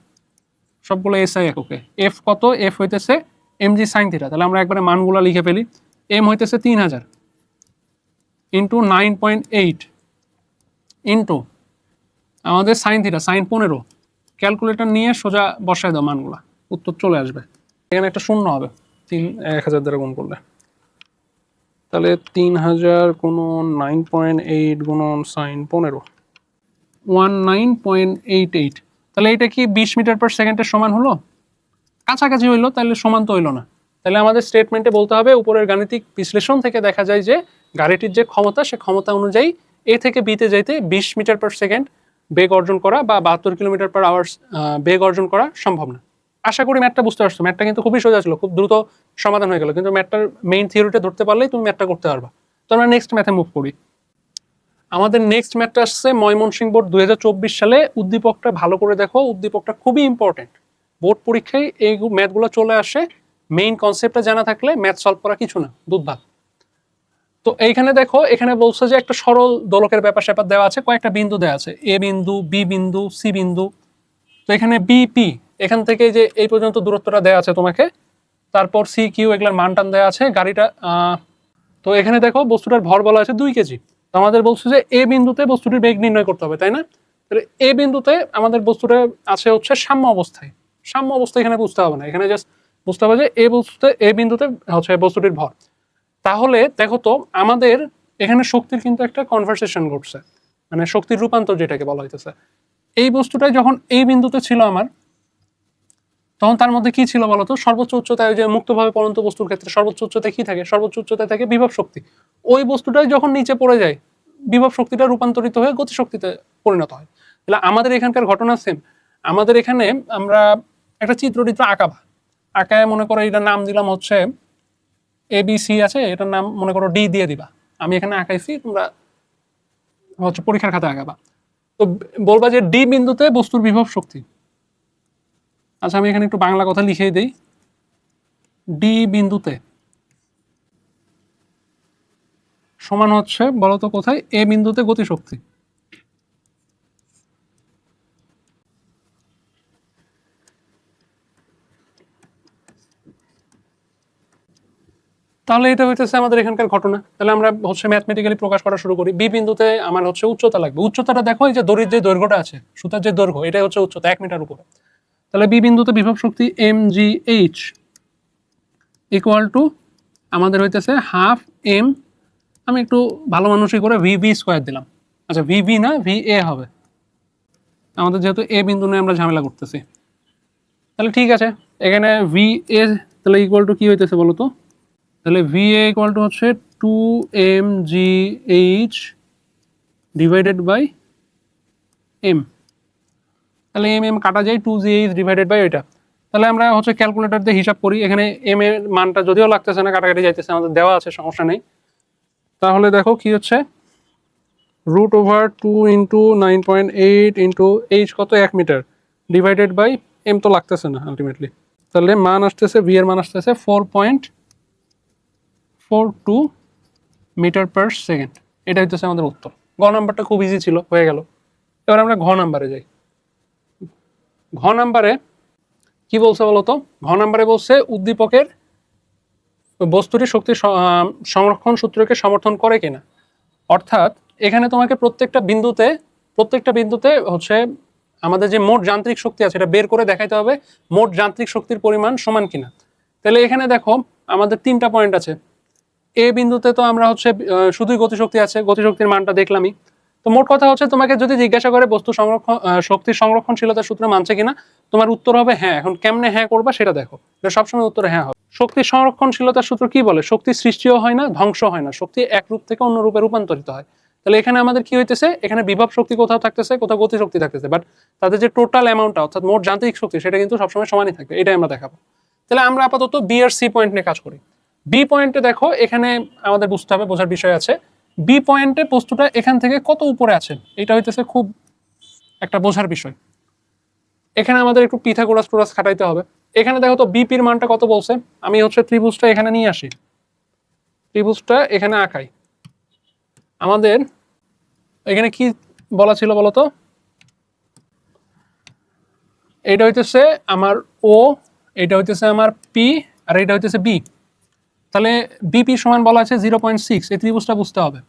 সবগুলো এসআই এককে। এফ কত? এফ হইতেছে এম জি সাইন থিটা। তাহলে আমরা একবারে মানগুলো লিখে ফেলি। এম হইতেছে 3000 ইন্টু 9.8 ইন্টু আমাদের সাইন থিটা সাইন 15। ক্যালকুলেটর নিয়ে সোজা বসায় দাও মানগুলা, উত্তর চলে আসবে। এখানে একটা শূন্য হবে 1000 দ্বারা গুণ করলে। তাহলে 3000 গুণন 9.8 গুণন সাইন 15, 19.88। তাহলে এটা কি 20 মিটার পার সেকেন্ডের সমান হলো? কাছাকাছি হইলো, তাহলে সমান তো হইলো না। তাহলে আমাদের স্টেটমেন্টে বলতে হবে উপরের গাণিতিক বিশ্লেষণ থেকে দেখা যায় যে গাড়িটির যে ক্ষমতা, সে ক্ষমতা অনুযায়ী এ থেকে বিতে যাইতে 20 মিটার পার সেকেন্ড বেগ অর্জন করা বা 72 কিলোমিটার পার আওয়ার বেগ অর্জন করা সম্ভব না। আশা করি ম্যাথটা বুঝতে পারছো। ম্যাথটা কিন্তু খুবই সোজা ছিল, খুব দ্রুত সমাধান হয়ে গেল, কিন্তু ম্যাথটার মেইন থিওরিটা ধরতে পারলেই তুমি ম্যাথটা করতে পারবা। তো আমরা নেক্সট ম্যাথে মুভ করি। আমাদের নেক্সট ম্যাথটা আসছে ময়মনসিংহ বোর্ড 2024 সালে। উদ্দীপকটা ভালো করে দেখো, উদ্দীপকটা খুবই ইম্পর্টেন্ট। বোর্ড পরীক্ষায় এই ম্যাথগুলো চলে আসে, মেইন কনসেপ্টটা জানা থাকলে ম্যাথ সলভ করা কিছু না, দুধভাত। তো এইখানে দেখো, এখানে বলছে যে একটা সরল দোলকের ব্যাপার স্যাপার দেওয়া আছে, কয়েকটা বিন্দু দেওয়া আছে, এ বিন্দু, বি বিন্দু, সি বিন্দু। তো এখানে বিপি, এখান থেকে যে এই পর্যন্ত দূরত্বটা দেওয়া আছে তোমাকে, তারপর সি কিউ এগুলার মান টান দেওয়া আছে গাড়িটা। তো এখানে দেখো বস্তুটার ভর বলা আছে 2 কেজি। তো আমাদের বলছে যে এ বিন্দুতে বস্তুটির বেগ নির্ণয় করতে হবে, তাই না? তাহলে এ বিন্দুতে আমাদের বস্তুটা আছে হচ্ছে সাম্য অবস্থায়। সাম্য অবস্থা এখানে বুঝতে হবে না, এখানে জাস্ট বুঝতে হবে যে এ বিন্দুতে হচ্ছে বস্তুটির ভর। তাহলে দেখো তো আমাদের এখানে শক্তির কিন্তু একটা কনভারসেশন ঘটছে, মানে শক্তির রূপান্তর যেটাকে বলা হইতেছে। এই বস্তুটাই যখন এই বিন্দুতে ছিল আমার, তখন তার মধ্যে কি ছিল বলতো, সর্বোচ্চ উচ্চতায়, যে মুক্তভাবে পড়ন্ত বস্তুর ক্ষেত্রে সর্বোচ্চ উচ্চতায় কি থাকে, সর্বোচ্চ উচ্চতায় থাকে বিভব শক্তি। ওই বস্তুটাই যখন নিচে পড়ে যায়, বিভব শক্তিটা রূপান্তরিত হয়ে গতিশক্তিতে পরিণত হয়। তাহলে আমাদের এখানকার ঘটনা সেম। আমাদের এখানে আমরা একটা চিত্র আঁকায় মনে করো এটার নাম দিলাম হচ্ছে ABC আছে, এটার নাম মনে করো D দিয়ে দিবা। আমি এখানে আঁকাইছি, তোমরা হচ্ছে পরীক্ষার খাতায় আঁকাবা। তো বলবা যে D বিন্দুতে বস্তুর বিভব শক্তি। আচ্ছা, আমি এখানে একটু বাংলা কথা লিখেই দিই। D বিন্দুতে সমান হচ্ছে বলতো কোথায়, A বিন্দুতে গতিশক্তি। তাহলে এটা হইতেছে আমাদের এখানকার ঘটনা। তাহলে আমরা হচ্ছে ম্যাথমেটিক্যালি প্রকাশ করা শুরু করি। বি বিন্দুতে আমার হচ্ছে উচ্চতা লাগবে। উচ্চতাটা দেখো, এই যে দড়ির যে দৈর্ঘ্যটা আছে, সুতার যে দৈর্ঘ্য, এটাই হচ্ছে উচ্চতা 1 মিটার উপরে। তাহলে বি বিন্দুতে বিভব শক্তি mgh ইকুয়াল টু আমাদের হইতেছে হাফ m, আমি একটু ভালো মানুষই করে ভিভি স্কোয়ার দিলাম। আচ্ছা, ভিভি না VA হবে, আমাদের যেহেতু এ বিন্দু নিয়ে আমরা ঝামেলা করতেছি। তাহলে ঠিক আছে, এখানে VA তাহলে ইকুয়াল টু কি হইতেছে বলো তো, তাহলে VA ইকুয়াল টু হচ্ছে 2mgh ডিভাইডেড বাই m। তাহলে m কাটা যায়, 2gh ডিভাইডেড বাই এটা। তাহলে আমরা হচ্ছে ক্যালকুলেটর দিয়ে হিসাব করি। এখানে m এর মানটা যদিও লাগতেছে না, কাটাকাটি যাইতেছে, আমাদের দেওয়া আছে, সমস্যা নেই। তাহলে দেখো কি হচ্ছে, √2 ইন্টু 9.8 ইন্টু h কত, 1 মিটার ডিভাইডেড বাই m তো লাগতেছে না আলটিমেটলি। তাহলে মান আসতেছে, v এর মান আসতেছে 4.42 মিটার পার সেকেন্ড। এটা হচ্ছে আমাদের উত্তর। গ নাম্বারটা খুব ইজি ছিল, হয়ে গেল। এবার আমরা ঘ নাম্বারে যাই। ঘ নাম্বারে কি বলছে বলতো, ঘ নাম্বারে বলছে উদ্দীপকের বস্তুটি শক্তি সংরক্ষণ সূত্রকে সমর্থন করে কিনা। অর্থাৎ এখানে তোমাকে প্রত্যেকটা বিন্দুতে হচ্ছে আমাদের যে মোট যান্ত্রিক শক্তি আছে এটা বের করে দেখাইতে হবে মোট যান্ত্রিক শক্তির পরিমাণ সমান কিনা। তাহলে এখানে দেখো আমাদের 3টা পয়েন্ট আছে। এ বিন্দুতে তো আমরা হচ্ছে শুধুই গতিশক্তি আছে, গতিশক্তির মানটা দেখলামই। তো মোট কথা হচ্ছে, তোমাকে যদি জিজ্ঞাসা করে বস্তু শক্তির সংরক্ষণশীলতার সূত্র মানছে কিনা, তোমার উত্তর হবে হ্যাঁ। এখন কেমনে হ্যাঁ করবা সেটা দেখো, এটা সবসময় উত্তর হ্যাঁ হবে। শক্তির সংরক্ষণশীলতার সূত্র কি বলে, শক্তি সৃষ্টিও হয় না, ধ্বংস হয় না, শক্তি এক রূপ থেকে অন্য রূপে রূপান্তরিত হয়। তাহলে এখানে আমাদের কি হইতেছে, এখানে বিভব শক্তি কোথাও থাকতেছে, কোথাও গতিশক্তি থাকতেছে, বাট তাদের যে টোটাল অ্যামাউন্টটা অর্থাৎ মোট যান্ত্রিক শক্তি সেটা কিন্তু সবসময় সমানই থাকবে, এটাই আমরা দেখাবো। তাহলে আমরা আপাতত বি আর সি পয়েন্ট নিয়ে কাজ করি। বি পয়েন্টে দেখো, এখানে আমাদের বুঝতে হবে, বোঝার বিষয় আছে। বি পয়েন্টে বস্তুটা এখান থেকে কত উপরে আছে, এটা হইতেছে খুব একটা বোঝার বিষয়। এখানে আমাদের একটু পিথাগোরাস টোরাস খাটাইতে হবে। এখানে দেখো তো বিপির মানটা কত বলছে, আমি হচ্ছে ত্রিভুজটা এখানে নিয়ে আসি, ত্রিভুজটা এখানে আঁকাই। আমাদের এখানে কি বলা ছিল বলতো, এটা হইতেছে আমার ও, এটা হইতেছে আমার পি, আর এটা হইতেছে বি। তাহলে বিপি সমান বলা আছে 0.6, এই ত্রিভুজটা বুঝতে হবে।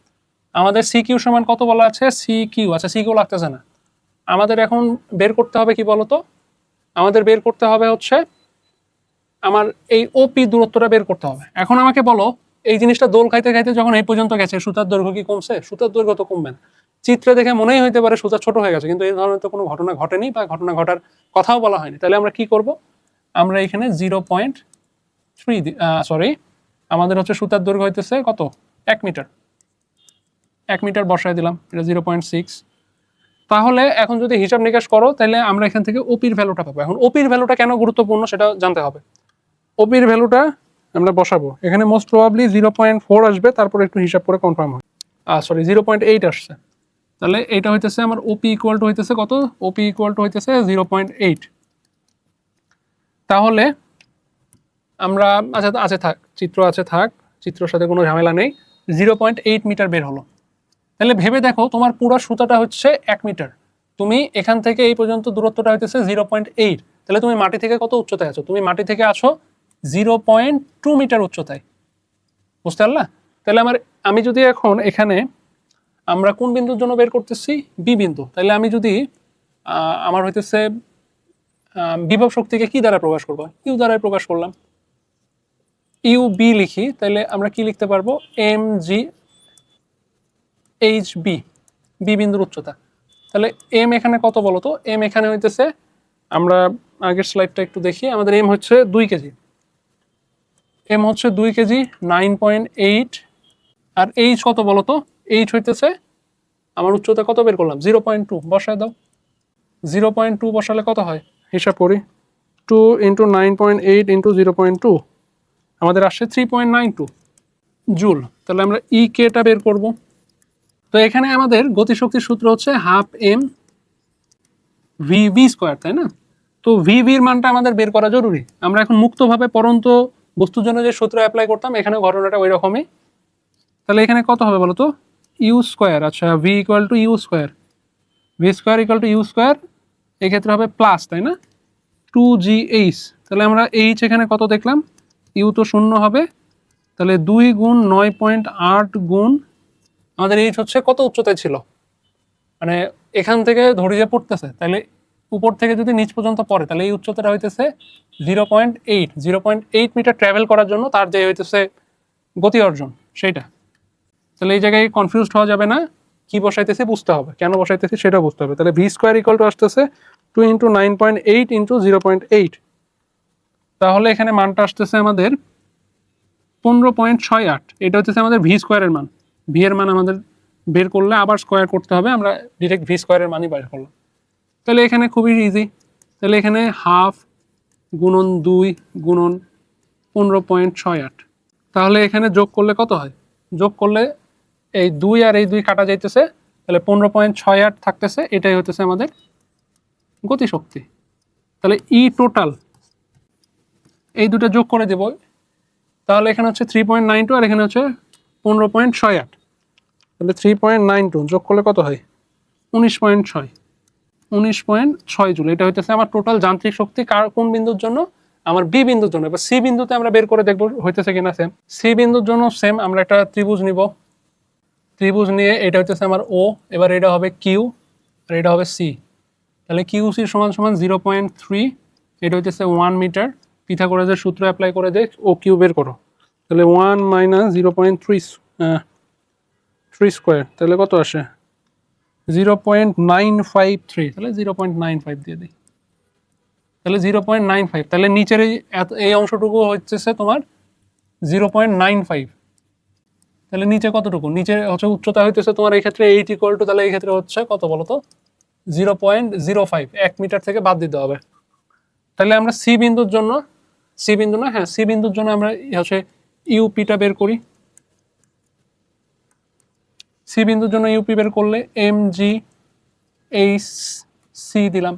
আমাদের সিকিউ সমান কত বলা আছে, সিকিউ, আচ্ছা সিকিউ লাগতেছে না। আমাদের এখন বের করতে হবে কি বলতো, আমাদের বের করতে হবে হচ্ছে আমার এই ওপি দূরত্বটা বের করতে হবে। এখন আমাকে বলো, এই জিনিসটা দোল খাইতে খাইতে যখন এই পর্যন্ত গেছে, সুতার দৈর্ঘ্য কি কমছে? সুতার দৈর্ঘ্য তো কমবে না। চিত্রে দেখে মনেই হইতে পারে সুতা ছোট হয়ে গেছে, কিন্তু এই ধরনের তো কোনো ঘটনা ঘটেনি বা ঘটনা ঘটার কথাও বলা হয়নি। তাহলে আমরা কি করব, আমরা এখানে 0.3 আমাদের হচ্ছে সুতার দৈর্ঘ্য হইতেছে কত, 1 মিটার, 1 মিটার বসায় দিলাম, এটা 0.6। তাহলে এখন যদি হিসাব নিকাশ করো, তাহলে আমরা এখান থেকে ওপির ভ্যালুটা পাবো। এখন ওপির ভ্যালুটা কেন গুরুত্বপূর্ণ সেটা জানতে হবে। ওপির ভ্যালুটা আমরা বসাবো, এখানে মোস্ট প্রবাবলি 0.4 আসবে, তারপর একটু হিসাব করে কনফার্ম হয়। 0.8 আসছে। তাহলে এটা হইতেছে আমার ওপি ইকুয়াল টু হইতেছে কত, ওপি ইকুয়াল টু হইতেছে 0.8। তাহলে আমরা আছে থাক, চিত্র আছে থাক, চিত্রের সাথে কোনো ঝামেলা নেই। 0.8 মিটার বের হলো। তাহলে ভেবে দেখো, তোমার পুরো সুতাটা হচ্ছে 1 মিটার, তুমি এখান থেকে এই পর্যন্ত দূরত্বটা হইতেছে 0.8। তাহলে তুমি মাটি থেকে কত উচ্চতায় আছো, তুমি মাটি থেকে আছো 0.2 মিটার উচ্চতায়, বুঝতে পারলা? তাহলে আমি যদি এখন এখানে আমরা কোন বিন্দুর জন্য বের করতেছি, বি বিন্দু, তাহলে আমি যদি আমার হইতেছে বিভব শক্তিকে কি দ্বারা প্রকাশ করবো, ইউ দ্বারাই প্রকাশ করলাম, ইউ বি লিখি, তাহলে আমরা কি লিখতে পারবো, M G H B, B বিন্দুর উচ্চতা। তাহলে এম এখানে কত বলো তো? এম এখানে হইতেছে, আমরা আগের স্লাইডটা একটু দেখি, আমাদের এম হচ্ছে 2 কেজি, এম হচ্ছে 2 কেজি 9.8। আর এইচ কত বলো তো? এইচ হইতেছে, আমার উচ্চতা কত বের করলাম? 0.2, বসায় দাও। 0.2 বসালে কত হয় হিসাব করি, 2 ইন্টু 9.8 ইন্টু 0.2, আমাদের আসছে 3.92 জুল। তাহলে আমরা ই কেটা বের করব। তো এখানে আমাদের গতিশক্তির সূত্র হচ্ছে half M V V square, তাই না? তো ভি ভির মানটা আমাদের বের করা জরুরি। আমরা এখন মুক্তভাবে পরন্ত বস্তুর জন্য যে সূত্র অ্যাপ্লাই করতাম, এখানে ঘটনাটা ওই রকমই। তাহলে এখানে কত হবে বলো তো? ইউ স্কোয়ার, আচ্ছা V equal to U square, V square equal to U square, এক্ষেত্রে হবে প্লাস, তাই না, 2gh। তাহলে আমরা এইচ এখানে কত দেখলাম, ইউ তো শূন্য হবে, তাহলে 2 গুণ 9.8 গুণ আমাদের এইচ হচ্ছে কত উচ্চতায় ছিল, মানে এখান থেকে ধরে যে পড়তেছে, তাহলে উপর থেকে যদি নিচ পর্যন্ত পড়ে, তাহলে এই উচ্চতাটা হইতেছে 0.8 মিটার ট্রাভেল করার জন্য তার যে হইতেছে গতি অর্জন সেইটা। তাহলে এই জায়গায় কনফিউজড হওয়া যাবে না, কি বসাইতেছি বুঝতে হবে, কেন বসাইতেছি সেটা বুঝতে হবে। তাহলে ভি স্কোয়ার ইকুয়াল টু আসতেছে 2 ইন্টু 9.8 ইন্টু 0.8, তাহলে এখানে মানটা আসতেছে আমাদের 15.68। এটা হচ্ছে আমাদের ভি স্কোয়ারের মান। ভি এর মান আমাদের বের করলে আবার স্কোয়ার করতে হবে, আমরা ডিরেক্ট ভি স্কোয়ারের মানই বের করলাম। তাহলে এখানে খুবই ইজি, তাহলে এখানে হাফ গুণন 2 গুণন 15.68, তাহলে এখানে যোগ করলে কত হয়? যোগ করলে এই 2 আর এই 2 কাটা যাইতেছে, তাহলে 15.68 থাকতেছে, এটাই হতেছে আমাদের গতিশক্তি। তাহলে ই টোটাল এই দুটো যোগ করে দেব, তাহলে এখানে হচ্ছে 3.92 আর এখানে হচ্ছে 15.68, তাহলে 3.92 যোগ করলে কত হয়? 19.6 জুল। এটা হইতেছে আমার টোটাল যান্ত্রিক শক্তি, কোন বিন্দুর জন্য? আমার বি বিন্দুর জন্য। এবার সি বিন্দুতে আমরা বের করে দেখবো হইতেছে কিনা সেম। সি বিন্দুর জন্য সেম, আমরা একটা ত্রিভুজ নিব, ত্রিভুজ নিয়ে এটা হইতেছে আমার ও, এবার এটা হবে কিউ আর এটা হবে সি। তাহলে কিউ সি সমান সমান 0.3, এটা হইতেছে 1 মিটার। পিথাগোরাসের সূত্র অ্যাপ্লাই করে দেখ, ও কিউ বের করো। তাহলে 1 মাইনাস 0.3 স্কোয়ার, তাহলে কত আসে? 0.953, তাহলে 0.95 দিয়ে দিই, তাহলে 0.95। তাহলে নিচের এই অংশটুকু হচ্ছে তোমার 0.95, তাহলে নিচে কতটুকু? নিচে হচ্ছে উচ্চতা হইতেছে তোমার এই ক্ষেত্রে 8 ইকুয়াল টু, তাহলে এই ক্ষেত্রে হচ্ছে কত বলো তো? 0.05, 1 মিটার থেকে বাদ দিতে হবে। তাহলে আমরা সি বিন্দুর জন্য, সি বিন্দু না, হ্যাঁ সি বিন্দুর জন্য আমরা হচ্ছে ইউপিটা বের করি। সি বিন্দুর জন্য ইউপি বের করলে এম জি এইচ সি দিলাম,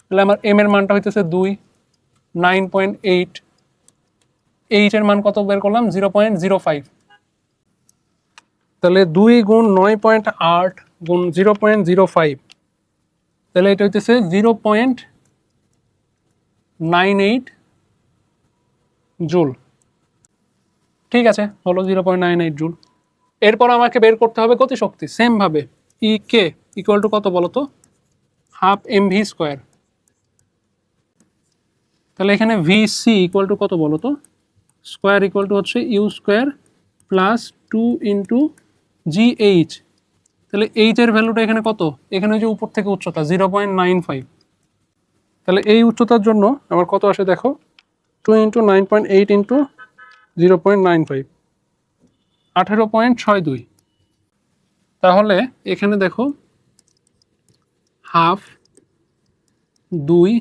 তাহলে আমার এম এর মানটা হইতেছে 2, 9.8, এইচ এর মান কত বের করলাম? 0.05, তাহলে 2 গুণ 9.8 গুণ 0.05, তাহলে এটা হইতেছে 0.98 জুল। ঠিক আছে, হলো 0.98 জুল। এরপর আমাকে বের করতে হবে গতিশক্তি, সেম ভাবে ই কে ইকুয়াল টু কত বলো তো? Half M V square. তাহলে এখানে ভি সি ইকুয়াল টু কত বলো তো? স্কোয়ার ইকুয়াল টু হচ্ছে U square plus 2 into G H. তাহলে এইচ এর ভ্যালুটা এখানে কত? এখানে যে উপর থেকে উচ্চতা 0.95, তাহলে এই উচ্চতার জন্য আমার কত আসে দেখো, 2 ইন্টু 9.8 ইন্টু 0.95, 18.62। তাহলে এখানে দেখো হাফ 2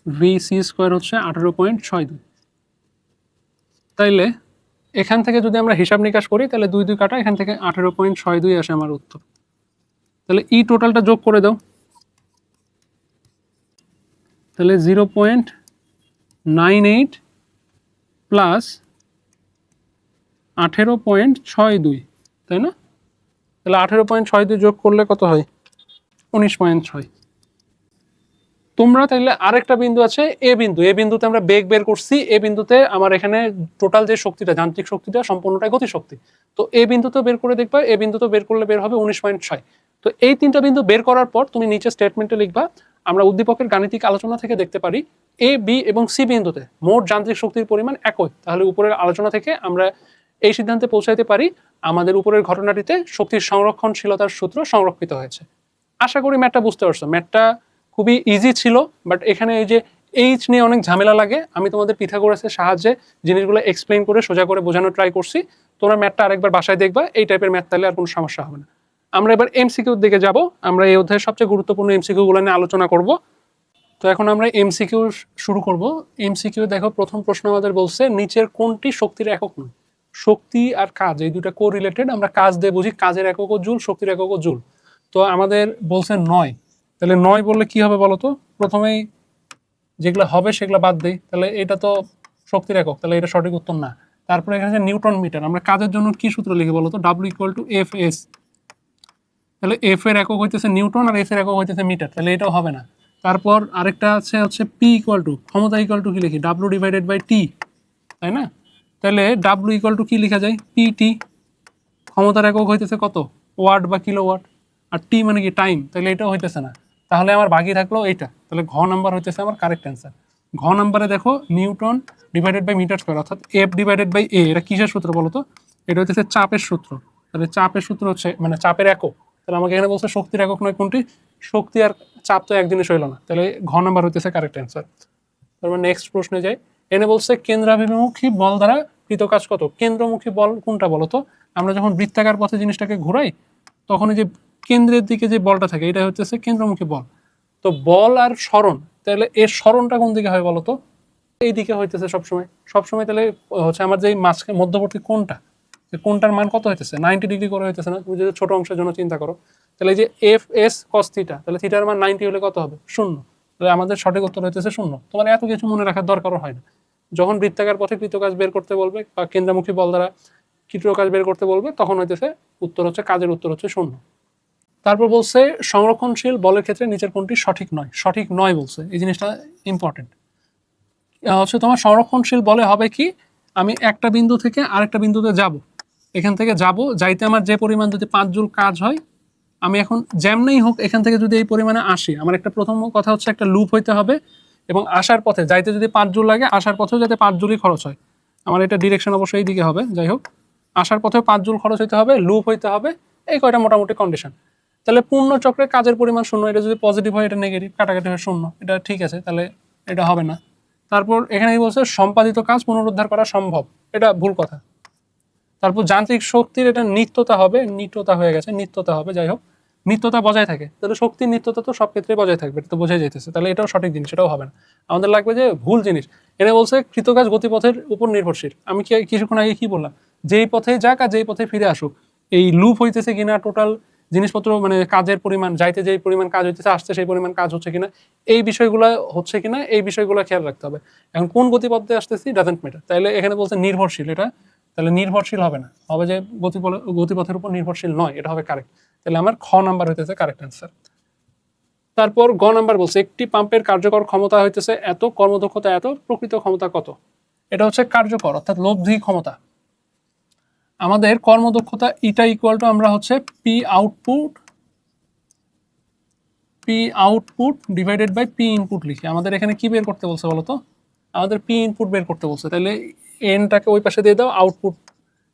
ভি সি স্কোয়ার হচ্ছে 18.62। তাইলে এখান থেকে যদি আমরা হিসাব নিকাশ করি, তাহলে 2 2 কাটা, এখান থেকে 18.62 আসে আমার উত্তর। তাহলে ই টোটালটা যোগ করে দাও, তাহলে 0.98 প্লাস 18.62, তাই না? তাহলে 18.62 যোগ করলে কত হয়? 19.6। তোমরা তাইলে আরেকটা বিন্দু আছে এ বিন্দু, এ বিন্দুতে আমরা বেগ বের করছি, এ বিন্দুতে আমার এখানে টোটাল যে শক্তিটা, যান্ত্রিক শক্তিটা সম্পূর্ণটাই গতিশক্তি। তো এ বিন্দুতে বের করে দেখবা, এ বিন্দুতে বের করলে বের হবে 19.6। তো এই তিনটা বিন্দু বের করার পর তুমি নিচে স্টেটমেন্টে লিখবা, আমরা উদ্দীপকের গাণিতিক আলোচনা থেকে দেখতে পারি এ বি এবং সি বিন্দুতে মোট যান্ত্রিক শক্তির পরিমাণ একই। তাহলে উপরের আলোচনা থেকে আমরা এই সিদ্ধান্তে পৌঁছাইতে পারি আমাদের উপরের ঘটনাটিতে শক্তির সংরক্ষণশীলতার সূত্র সংরক্ষিত হয়েছে। আশা করি ম্যাথটা বুঝতে পারছো। ম্যাথটা খুবই ইজি ছিল, বাট এখানে এই যে এইচ নিয়ে অনেক ঝামেলা লাগে। আমি তোমাদের পিথাগোরাসের সাহায্যে জিনিসগুলো এক্সপ্লেন করে সোজা করে বোঝানোর ট্রাই করছি। তোমরা ম্যাথটা আরেকবার বাসায় দেখবা, এই টাইপের ম্যাথ তাহলে আর কোনো সমস্যা হবে না। আমরা এবার এমসিকিউর দিকে যাব। আমরা এই অধ্যায়ের সবচেয়ে গুরুত্বপূর্ণ এমসিকিউগুলো নিয়ে আলোচনা করব। তো এখন আমরা এমসিকিউ শুরু করব। এমসিকিউ দেখো, প্রথম প্রশ্ন আমাদের বলছে নিচের কোনটি শক্তির একক নয়? শক্তি আর কাজ এই দুটো কোরিলেটেড। আমরা কাজ দিয়ে বুঝি, কাজের এককও জুল, শক্তির এককও জুল। তো আমাদের বলছে নয়, তাহলে নয় বললে কি হবে বলো তো? প্রথমেই যেগুলো হবে সেগুলো বাদ দেই, তাহলে এটা তো শক্তির একক, তাহলে এটা সঠিক উত্তর না। তারপরে এখানে আছে নিউটন মিটার। আমরা কাজের জন্য কি সূত্র লিখি বলো তো? W equal to F S. তাহলে এফ এর একক হইতেছে নিউটন আর এস এর একক হইতেছে মিটার, তাহলে এটাও হবে না। তারপর আরেকটা আছে হচ্ছে পি ইকুয়াল টু, ক্ষমতা ইকুয়াল টু কি লিখি? ডাব্লিউ ডিভাইডেড বাই টি, তাই না? তাহলে ডাব্লিউ ইকুয়াল টু কি লেখা যায়? P T. ক্ষমতার একক হইতেছে কত? ওয়াট বা কিলো ওয়াট। আর টি মানে কি? টাইম। তাহলে এটাও হইতেছে না। তাহলে আমার বাকি থাকলো এইটা। তাহলে ঘ নাম্বার হইতেছে আমার কারেক্ট অ্যান্সার। ঘ নাম্বারে দেখো newton divided by metre square, অর্থাৎ এফ ডিভাইডেড বাই এ। এটা কিসের সূত্র বলো তো? এটা হচ্ছে চাপের সূত্র। তাহলে চাপের সূত্র হচ্ছে মানে চাপের একক। তাহলে আমাকে এখানে বলছে শক্তির একক নয় কোনটি? শক্তি আর চাপ তো এক জিনিস হইল না, তাহলে ঘ নাম্বার হইতেছে কারেক্ট অ্যান্সার। তারপর নেক্সট প্রশ্নে যাই। এনে বলছে কেন্দ্রাভিমুখী বল দ্বারা কৃত কাজ কত? কেন্দ্রমুখী বল কোনটা বলো তো? আমরা যখন বৃত্তাকার পথে জিনিসটাকে ঘুরাই তখন এই যে কেন্দ্রের দিকে যে বলটা থাকে এটা হচ্ছে কেন্দ্রমুখী বল। তো বল আর সরণ, তাহলে এর সরণটা কোন দিকে হয় বলো তো? এই দিকে হইতেছে সবসময় সবসময়। তাহলে হচ্ছে আমার যে মাঝখানে মধ্যবর্তী কোণটা, কোণটার মান কত হইতেছে? 90 ডিগ্রি করে হইতেছে না? তুমি যদি ছোট অংশের জন্য চিন্তা করো, তাহলে এই যে এফ এস কস থিটা, তাহলে থিটার মান 90 হলে কত হবে? 0। তাহলে আমাদের সঠিক উত্তর হইতেছে 0। তোমার এত কিছু মনে রাখার দরকারও হয় না। যখন বৃত্তাকার পথে কৃতকাজ বের করতে বলবে বা কেন্দ্রমুখী বল দ্বারা কৃতকাজ বের করতে বলবে তখন হইতেছে উত্তর হচ্ছে, কাজের উত্তর হচ্ছে 0। তারপর বলছে সংরক্ষণশীল বলের ক্ষেত্রে নিচের কোনটি সঠিক নয়? সঠিক নয় বলছে, এই জিনিসটা ইম্পর্টেন্ট। হচ্ছে তোমার সংরক্ষণশীল বলে হবে কি? আমি একটা বিন্দু থেকে আরেকটা বিন্দুতে যাব, এখান থেকে যাব, যাইতে আমার যে পরিমাণ যদি 5 জুল কাজ হয়, আমি এখন যেমনই হোক এখান থেকে যদি এই পরিমাণে আসি, আমার একটা প্রথম কথা হচ্ছে একটা লুপ হইতে হবে, এবং আসার পথে যাইতে যদি 5 জুল লাগে আসার পথেও যাতে 5 জুলই খরচ হয়। আমার এটা ডিরেকশন অবশ্যই এই দিকে হবে, যাই হোক আসার পথেও 5 জুল খরচ হইতে হবে, লুপ হইতে হবে, এই কয়টা মোটামুটি কন্ডিশন। তাহলে পূর্ণ চক্রে কাজের পরিমাণ 0, এটা যদি পজিটিভ হয় এটা নেগেটিভ, কাটাকাটি হয় 0, এটা ঠিক আছে, তাহলে এটা হবে না। তারপর এখানে বলছে সম্পাদিত কাজ পুনরুদ্ধার করা সম্ভব, এটা ভুল কথা। তারপর যান্ত্রিক শক্তির এটা নিত্যতা হবে, নিত্যতা হয়ে গেছে, নিত্যতা হবে, যাই হোক নিত্যতা বজায় থাকে, তাহলে শক্তির নিত্যতা তো সব ক্ষেত্রে বজায় থাকবে, এটা তো বোঝাই যাইতেছে, তাহলে এটাও সঠিক জিনিস, এটাও হবে না। আমাদের লাগবে যে ভুল জিনিস। এটা বলছে কৃতকাজ গতিপথের উপর নির্ভরশীল। আমি কি কিছুক্ষণ আগে কি বললাম? যেই পথে যাক আর যেই পথে ফিরে আসুক, এই লুপ হইতেছে কিনা, টোটাল জিনিসপত্র মানে কাজের পরিমাণ, যাইতে যেই পরিমাণ কাজ হইতেছে আসতে সেই পরিমাণ কাজ হচ্ছে কিনা, এই বিষয়গুলো হচ্ছে কিনা, এই বিষয়গুলো খেয়াল রাখতে হবে। এখন কোন গতিপথে আসতেছি ডাজন্ট ম্যাটার। তাইলে এখানে বলছে নির্ভরশীল, এটা তাহলে নির্ভরশীল হবে না, হবে যে গতিপথের উপর নির্ভরশীল নয়, এটা হবে কারেক্ট। তাহলে আমার খ নাম্বার হইতেছে কারেক্ট অ্যান্সার। তারপর গ নাম্বার বলছে একটি পাম্পের কার্যকর ক্ষমতা হইতেছে এত, কর্মদক্ষতা এত, প্রকৃত ক্ষমতা কত? এটা হচ্ছে কার্যকর অর্থাৎ লব্ধি ক্ষমতা। আমাদের কর্মদক্ষতা ইটা ইকুয়াল টু আমরা হচ্ছে P output divided by P input লিখি। আমাদের এখানে কি বের করতে বলছে বলতো? আমাদের পি ইনপুট বের করতে বলছে, তাহলে এনটাকে ওই পাশে দিয়ে দাও, আউটপুট।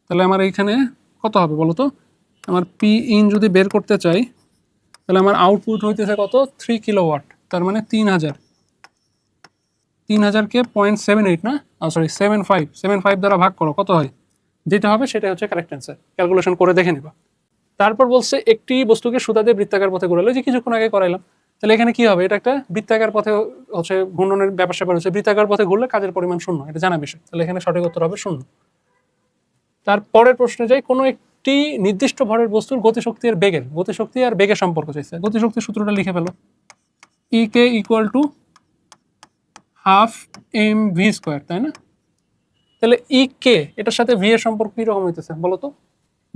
তাহলে আমার এইখানে কত হবে বলো তো? আমার পি ইন যদি বের করতে চাই তাহলে আমার আউটপুট হইতেছে কত? 3 কিলোওয়াট, তার মানে 3000কে 0.78 না, সরি 75 দ্বারা ভাগ করো, কত হয়? যেটা হবে সেটা হচ্ছে কারেক্ট অ্যান্সার, ক্যালকুলেশন করে দেখে নিবা। তারপর বলছে একটি বস্তুকে সুতা দিয়ে বৃত্তাকার পথে ঘোরালো, যে কিছুক্ষণ আগে করাইলাম। তাহলে এখানে কি হবে? এটা একটা বৃত্তাকার পথে হচ্ছে ঘূর্ণনের ব্যাপার স্যাপার হচ্ছে, বৃত্তাকার পথে ঘুরলে কাজের পরিমাণ 0, এটা জানা বিষয়। তাহলে এখানে সঠিক উত্তর হবে 0। তারপরের প্রশ্নে যাই। কোনো একটি নির্দিষ্ট ভরের বস্তুর গতিশক্তি আর বেগের সম্পর্ক চাইছে। গতিশক্তির সূত্রটা লিখে ফেলো। E K equal to half M V square, তাই না? তাহলে ই কে এটার সাথে ভি এর সম্পর্ক কিরকম হইতেছে বলো তো?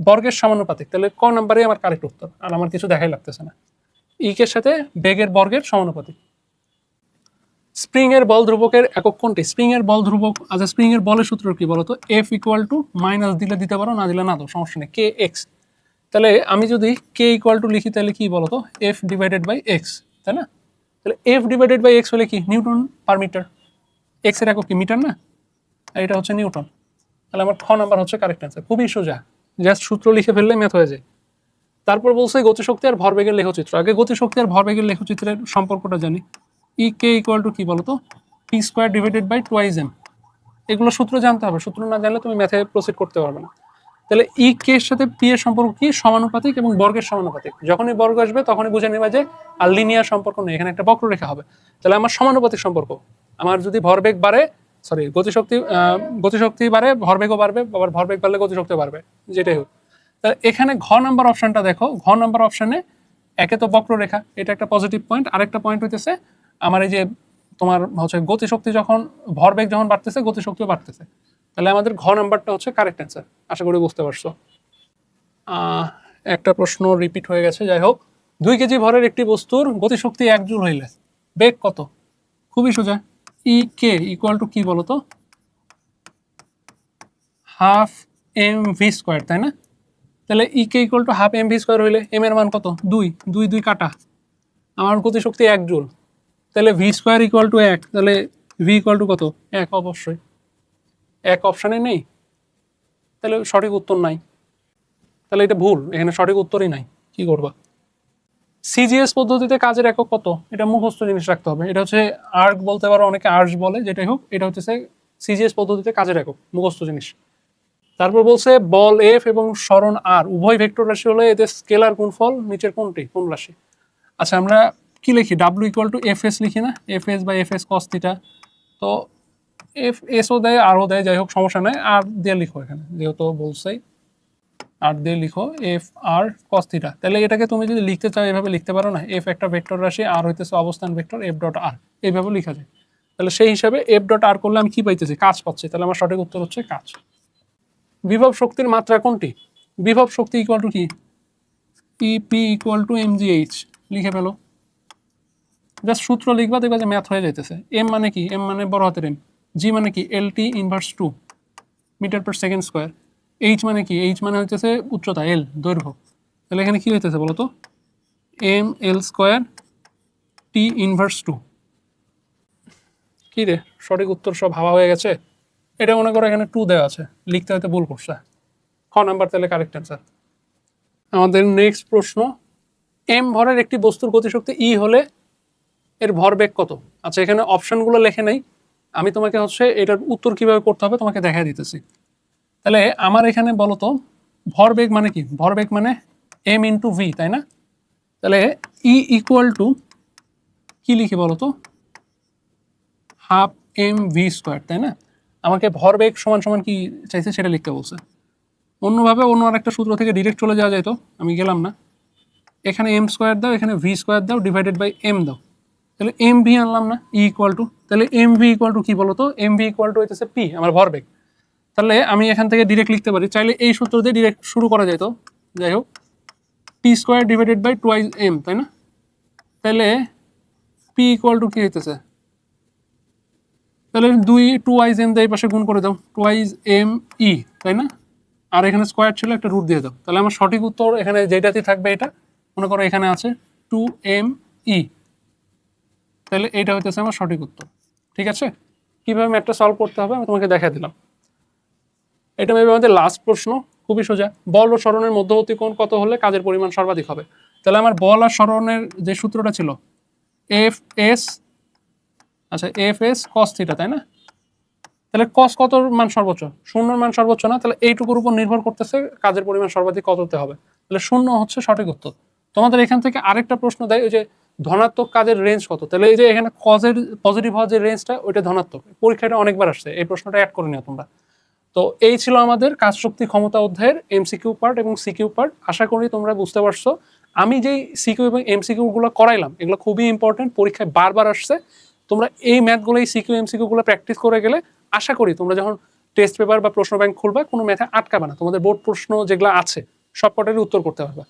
বর্গের সমানুপাতিক। তাহলে ক নাম্বারে আমার কারেক্ট উত্তর, আর আমার কিছু দেখাই লাগতেছে না। ই কে সাথে বেগের বর্গের সমানুপাতিক। স্প্রিং এর বল ধ্রুবকের একক কোনটি? স্প্রিং এর বল ধ্রুবক, আচ্ছা স্প্রিং এর বলের সূত্র কি বলতো? এফ ইকুয়াল টু মাইনাস দিলে দিতে পারো, না দিলে না দাও, সমস্যা নেই, কে এক্স। তাহলে আমি যদি কে ইকুয়াল টু লিখি তাহলে কি বলতো? এফ ডিভাইডেড বাই এক্স, তাই না? তাহলে এফ ডিভাইডেড বাই এক্স হলে কি? Newton per metre. এক্স এর একক কি? মিটার না? আর এটা হচ্ছে নিউটন। তাহলে আমার খ নাম্বার হচ্ছে কারেক্ট অ্যান্সার। খুবই সোজা, জাস্ট সূত্র লিখে ফেললে ম্যাথ হয়ে যায়। তারপর বলছে গতিশক্তি আর ভরবেগের লেখচিত্র। আগে গতিশক্তি আর ভরবেগের লেখচিত্রের সম্পর্কটা জানি। ই কে ইকুয়াল টু কি বলতো, টি স্কোয়ার ডিভাইডেড বাই 2m। এগুলো সূত্র জানতে হবে, সূত্র না জানলে তুমি ম্যাথে প্রসিড করতে পারবে না। তাহলে ই কে এর সাথে পি এর সম্পর্ক কি, সমানুপাতিক এবং বর্গের সমানুপাতিক। যখনই বর্গ আসবে তখনই বুঝে নেবা যে আর লিনিয়ার সম্পর্ক নেই, এখানে একটা বক্ররেখা হবে। তাহলে আমার সমানুপাতিক সম্পর্ক, আমার যদি ভরবেগ বাড়ে, সরি গতিশক্তি বাড়ে ভরবেগও বাড়বে, আবার ভরবেগ বাড়লে গতিশক্তি বাড়বে, যেটাই হোক। তাহলে এখানে ঘ নাম্বার অপশনটা দেখো, ঘ নাম্বার অপশনে একে তো বক্ররেখা, এটা একটা পজিটিভ পয়েন্ট। আরেকটা পয়েন্ট হইতেছে আমার এই যে তোমার হচ্ছে গতিশক্তি যখন, ভরবেগ যখন বাড়তেছে গতিশক্তিও বাড়তেছে। তাহলে আমাদের ঘ নাম্বারটা হচ্ছে কারেক্ট অ্যান্সার। আশা করি বুঝতে পারছো। একটা প্রশ্ন রিপিট হয়ে গেছে, যাই হোক। 2 কেজি ভরের একটি বস্তুর গতিশক্তি 1 জুল হইলে বেগ কত? খুবই সোজা, ই কে ইকুয়াল টু কি বলতো, হাফ এম ভি স্কোয়ার, তাই না? তাহলে E K equal to half M V square হইলে এম এর মান কত? 2, 2 2 কাটা, আমার গতিশক্তি 1 জুল। তাহলে ভি স্কোয়ার ইকুয়াল টু 1, তাহলে ভি ইকুয়াল টু কত? 1। অবশ্যই 1 অপশানে নেই, তাহলে সঠিক উত্তর নাই। তাহলে এটা ভুল, এখানে সঠিক উত্তরই নাই। কি করবা? সিজিএস পদ্ধতিতে কাজের একক কত? এটা মুখস্থ জিনিস রাখতে হবে। এটা হচ্ছে আর্ক বলতে পারো, অনেকে আর্চ বলে, যেটাই হোক, এটা হচ্ছে সিজিএস পদ্ধতিতে কাজের একক, মুখস্থ জিনিস। তারপর বলছে বল এফ এবং সরণ আর উভয় ভেক্টর রাশি হলে এদের স্কেলার গুণফল নিচের কোনটি, কোন রাশি? আচ্ছা, আমরা কি লিখি? W equal to F S লিখি না, F S by F S cos theta. তো এফ এসও দেয় আরও দেয়, যাই হোক সমস্যা নাই, আর দিয়ে লিখো এখানে, যেহেতু বলছেই আর দিয়ে লিখো এফ আর কস থিটা। তাহলে এটাকে তুমি যদি লিখতে চাও এভাবে লিখতে পারো না, এফ একটা ভেক্টর রাশি, আর হইতেছে অবস্থান ভেক্টর, এফ ডট আর, এইভাবে লেখা যায়। তাহলে সেই হিসাবে এফ ডট আর করলে আমি কি পাইতেছি? কাজ পাচ্ছি। তাহলে আমার সঠিক উত্তর হচ্ছে কাজ। বিভব শক্তির মাত্রা কোনটি? বিভব শক্তি ইকুয়াল টু কি, P equal to M G H, লিখে ফেলো। জাস্ট সূত্র লিখবা, দেখবা যে ম্যাথ হয়ে যাইতেছে। এম মানে কি? এম মানে বড় হাতের এম। জি মানে কি? L T inverse 2 metre per second square. H মানে কি? এইচ মানে হইতেছে উচ্চতা, এল দৈর্ঘ্য। তাহলে এখানে কি হইতেছে বলো তো? M L square T inverse 2। কি রে, সঠিক উত্তর সব হাওয়া হয়ে গেছে। এটা মনে করো এখানে 2 দেওয়া আছে, লিখতে হয়তো ভুল করছে। খ নাম্বার তাহলে কারেক্ট অ্যান্সার। আমাদের নেক্সট প্রশ্ন, এম ভরের একটি বস্তুর গতিশক্তি ই হলে এর ভরবেগ কত? আচ্ছা, এখানে অপশনগুলো লেখে নাই, আমি তোমাকে হচ্ছে এটার উত্তর কিভাবে করতে হবে তোমাকে দেখা দিতেছি। তাহলে আমার এখানে বলো তো ভরবেগ মানে কি? ভরবেগ মানে এম ইন্টু ভি, তাই না? তাহলে ই ইকুয়াল টু কি লিখি বলো তো, হাফ এম ভি স্কোয়ার, তাই না? আমাকে ভরবেগ সমান সমান কি চাইছে সেটা লিখতে বলছে। অন্যভাবে অন্য আরেকটা সূত্র থেকে ডিরেক্ট চলে যাওয়া যায়, তো আমি গেলাম না। এখানে এম স্কোয়ার দাও, এখানে ভি স্কোয়ার দাও, ডিভাইডেড বাই এম দাও। তাহলে এম ভি আনলাম না, ই ইকুয়াল টু, তাহলে এম ভি ইকুয়াল টু কি বলো তো? এম ভি ইকুয়াল টু হইতেছে পি, আমার ভরবেগ। তাহলে আমি এখান থেকে ডিরেক্ট লিখতে পারি, চাইলে এই সূত্র দিয়ে ডিরেক্ট শুরু করা যায়। তো যাই হোক, টি স্কোয়ার ডিভাইডেড বাই 2 এম, তাই না? তাহলে পি ইকুয়াল টু কি হইতেছে? তাহলে 2 এম দিয়ে এই পাশে গুণ করে দাও, 2 এম ই, তাই না? আর এখানে স্কোয়ার ছিল, একটা রুট দিয়ে দাও। তাহলে আমার সঠিক উত্তর এখানে যেটাতে থাকবে, এটা মনে করো এখানে আছে 2 এম ই। তাহলে এইটা হইতেছে আমার সঠিক উত্তর। ঠিক আছে, কীভাবে ম্যাথটা সলভ করতে হবে আমি তোমাকে দেখা দিলাম। এটা মেবি আমাদের লাস্ট প্রশ্ন, খুবই সোজা। বল ও সরণের মধ্যবর্তী কোণ কত হলে কাজের পরিমাণ সর্বাধিক হবে? তাহলে আমার বল আর সরণের যে সূত্রটা ছিল এফ এস, আচ্ছা এফ এস কস থিটা, তাই না? তাহলে কস কত মান সর্বোচ্চ? 0 মান সর্বোচ্চ না? তাহলে এইটুকুর উপর নির্ভর করতেছে কাজের পরিমাণ সর্বাধিক কততে হবে। তাহলে 0 হচ্ছে সঠিক উত্তর। তোমাদের এখান থেকে আরেকটা প্রশ্ন দেয়, ওই যে ধনাত্মক কাজের রেঞ্জ কত? তাহলে এই যে এখানে কজের পজিটিভ হওয়ার যে রেঞ্জটা, ওইটা ধনাত্মক। পরীক্ষাটা অনেকবার আসছে, এই প্রশ্নটা অ্যাড করে নিও তোমরা। তো এই ছিল আমাদের কাজ শক্তি ক্ষমতা অধ্যায়ের এমসিকিউ পার্ট এবং সিকিউ পার্ট। আশা করি তোমরা বুঝতে পারছো। আমি যেই সিকিউ এবং এমসিকিউ গুলো করাইলাম, এগুলো খুবই ইম্পর্টেন্ট, পরীক্ষায় বারবার আসছে। তোমরা এই ম্যাথগুলো, এই সিকিউ এমসিকিউ গুলো প্র্যাকটিস করে গেলে আশা করি তোমরা যখন টেস্ট পেপার বা প্রশ্ন ব্যাংক খুলবা, কোনো ম্যাথে আটকাবে না। তোমাদের বোর্ড প্রশ্ন যেগুলো আছে সব কটারই উত্তর করতে পারবে।